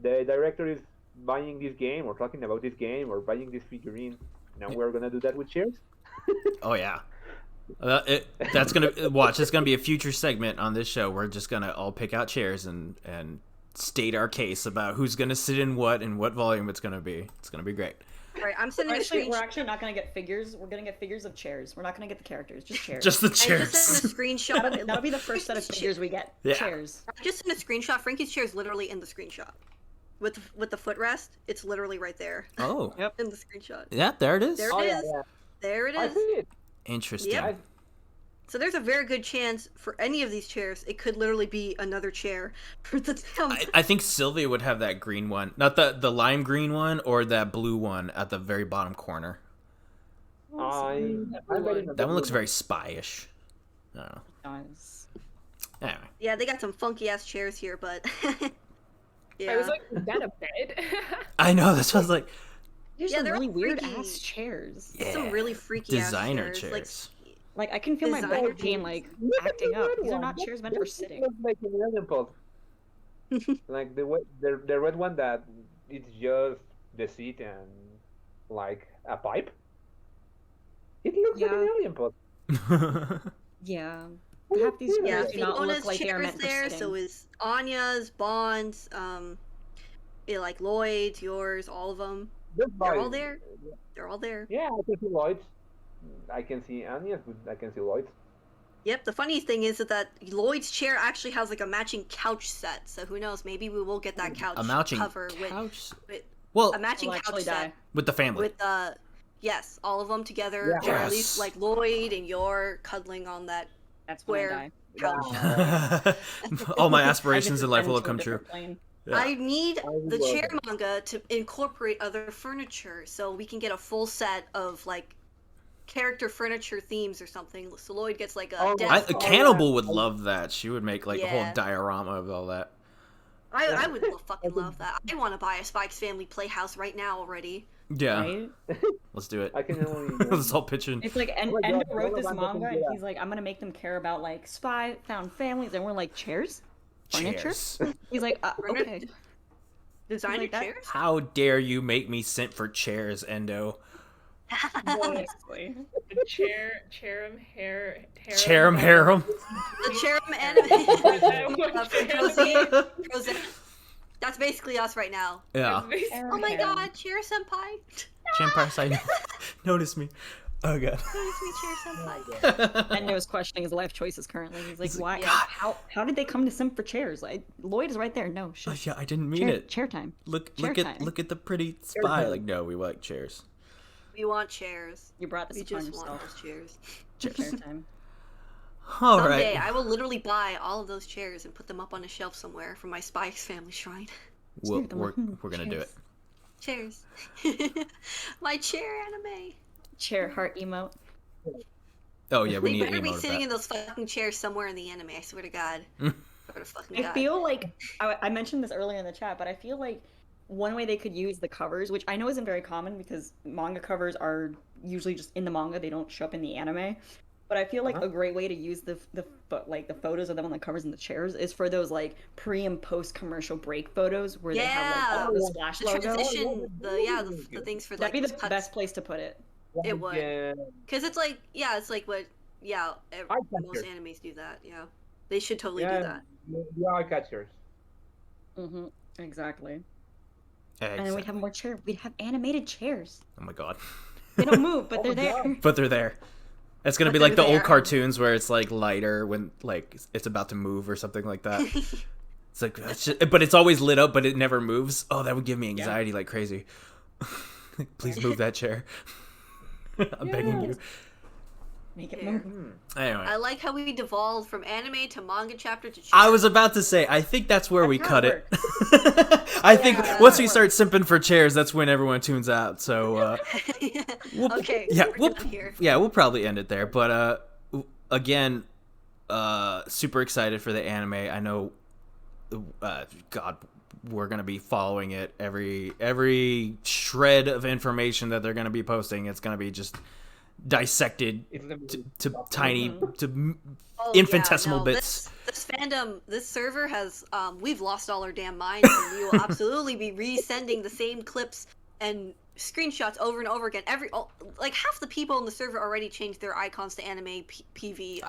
the director is buying this game or talking about this game or buying this figurine. Now we're gonna do that with chairs. Oh yeah. That's gonna watch. It's gonna be a future segment on this show. We're just gonna all pick out chairs and state our case about who's gonna sit in what and what volume it's gonna be. It's gonna be great. Right, I'm sending a screenshot. We're actually not gonna get figures. We're gonna get figures of chairs. We're not gonna get the characters, just chairs. Just the I chairs. just sent a screenshot. That'll be the first set of figures we get. Yeah. Chairs. I just sent a screenshot. Frankie's chair is literally in the screenshot. With the footrest, it's literally right there. Oh. Yep. In the screenshot. Yeah, there it is. There it is. There it I is. see it. Interesting. Yep. So there's a very good chance for any of these chairs, it could literally be another chair for the I think Sylvia would have that green one, not the lime green one or that blue one at the very bottom corner. That one looks very spy-ish. I don't know. Nice. Anyway. Yeah, they got some funky ass chairs here, but yeah. I was like, is that a bed? I know. That's what I was like. There's Yeah, some they're really all weird freaky. ass chairs. Yeah. Some really freaky Designer ass chairs. chairs. Like I can feel my Designer back pain like acting up. These are not chairs meant for sitting. Like an alien pod. Like the red one that it's just the seat and like a pipe. It looks like an Yeah. alien pod. Yeah. Half these Yeah, chairs do not look Fiona's like they are chair is meant for there, sitting. so is Anya's, Bond's, like Lloyd's, yours, all of them. Just They're by- all there. They're all there. Yeah, I can see Lloyd's. I can see Anya's, but I can see Lloyd's. Yep, the funny thing is that Lloyd's chair actually has like a matching couch set, so who knows, maybe we will get that couch A matching cover couch. with Well, a matching Will couch actually set die. with the family. with yes, all of them together, Yeah. or at Yes. least like Lloyd and you're cuddling on that That's when I square die. couch. All my aspirations in life will Into a have come true. different plane. Yeah. I need the love chair it. manga to incorporate other furniture so we can get a full set of like character furniture themes or something. So Lloyd gets like a Oh, desk. A Cannibal would love that. She would make like a whole Yeah. diorama of all that. I would fucking love that. I want to buy a Spikes Family Playhouse right now already. Yeah, Right? let's do it. I can only. Let's all pitch in. It's like Oh my Endo God, wrote all this about manga the- and yeah. he's like, I'm gonna make them care about like spy found families, and we're like chairs, furniture. Cheers. He's like, Furniture? okay. Designer Like that? chairs? How dare you make me simp for chairs, Endo? Honestly. The Cherim hair. Charum harem. The Cherim anime. Frozen. That's basically us right now. Yeah. Oh my god, Chair Senpai. Champire side. Notice me. Oh god. Notice me, Chair Senpai. Endo's questioning his life choices currently. He's like, He's why? like, How did they come to simp for chairs? Like Lloyd is right there. No, Oh, shit. yeah, I didn't mean Chair, it. chair time. Look chair at time. the pretty spy. time. Like, no, we like chairs. We want chairs. You brought this We upon just want yourself. those chairs. Chair time. All Someday right. I will literally buy all of those chairs and put them up on a shelf somewhere for my Spikes family shrine. We're them we're, up. we're gonna do it. Chairs. My chair anime. Chair heart emote. Oh yeah, we They need better be emote of sitting that. in those fucking chairs somewhere in the anime. I swear to God. Swear to fucking I God. feel like I mentioned this earlier in the chat, but I feel like one way they could use the covers, which I know isn't very common because manga covers are usually just in the manga; they don't show up in the anime. But I feel like a great way to use the photos of them on the covers and the chairs is for those like pre and post commercial break photos where they have like the splash The logo. transition, the things for like That'd be the cuts. best place to put it. It would. Yeah. Because it's like, yeah, it's like what, yeah, I most catchers. animes do that, yeah. They should totally do Yeah, that. yeah, I catchers. Mm-hmm. Exactly. And then we'd have more chairs. We'd have animated chairs. Oh my god. They don't move, but they're my there. God. But they're there. It's gonna But be like the they're old there. cartoons where it's like lighter when like it's about to move or something like that. It's like, but it's always lit up, but it never moves. Oh, that would give me anxiety like crazy. Please move that chair. I'm begging you. Make it Here. move. Anyway, I like how we devolved from anime to manga chapter to. I was about to say, I think that's where we That's cut how it. it I think Yeah, once that we start simping for chairs, that's when everyone tunes out. So, Okay. yeah, we're done here. we'll probably end it there. But again, super excited for the anime. I know, God, we're gonna be following it. Every shred of information that they're gonna be posting, it's gonna be just dissected It's gonna be to tiny, to Oh, infinitesimal yeah, no, bits. This fandom, this server has, we've lost all our damn minds, and we will absolutely be resending the same clips and screenshots over and over again. Like half the people in the server already changed their icons to anime PV.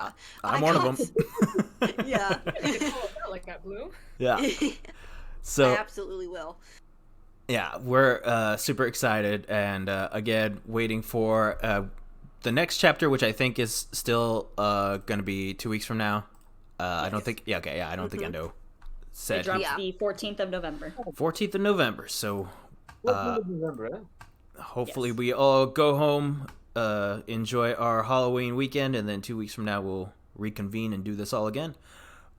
I'm one of them. icons. Yeah. Oh, not like that, Blue. Yeah. I So absolutely will. yeah, we're super excited, and again, waiting for the next chapter, which I think is still going to be 2 weeks from now. I don't think. Yeah, okay, yeah, I don't think Endo It said drops Yeah. the 14th of November. 14th of November. So November, hopefully Yes. we all go home, enjoy our Halloween weekend, and then 2 weeks from now we'll reconvene and do this all again.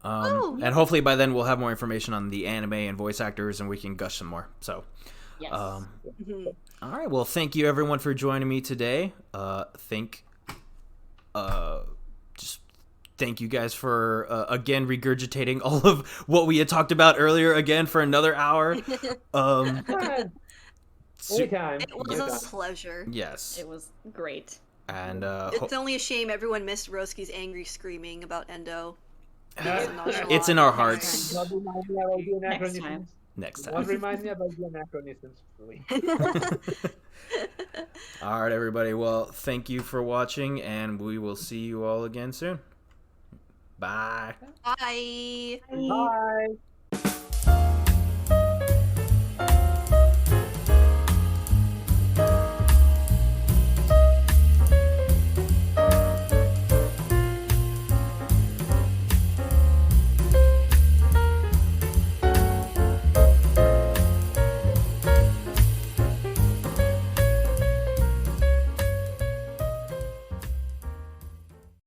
Oh. And hopefully by then we'll have more information on the anime and voice actors, and we can gush some more. So. Yes. Mhm. All right. Well, thank you everyone for joining me today. Just thank you guys for again regurgitating all of what we had talked about earlier again for another hour. Anytime. It was a pleasure. Yes. It was great. And It's only a shame everyone missed Roski's angry screaming about Endo. it's in our hearts. Don't remind me about the Next anachronisms. time. Next Don't time. remind me about the anachronisms, please. All right, everybody. Well, thank you for watching, and we will see you all again soon. Bye. Bye. Bye.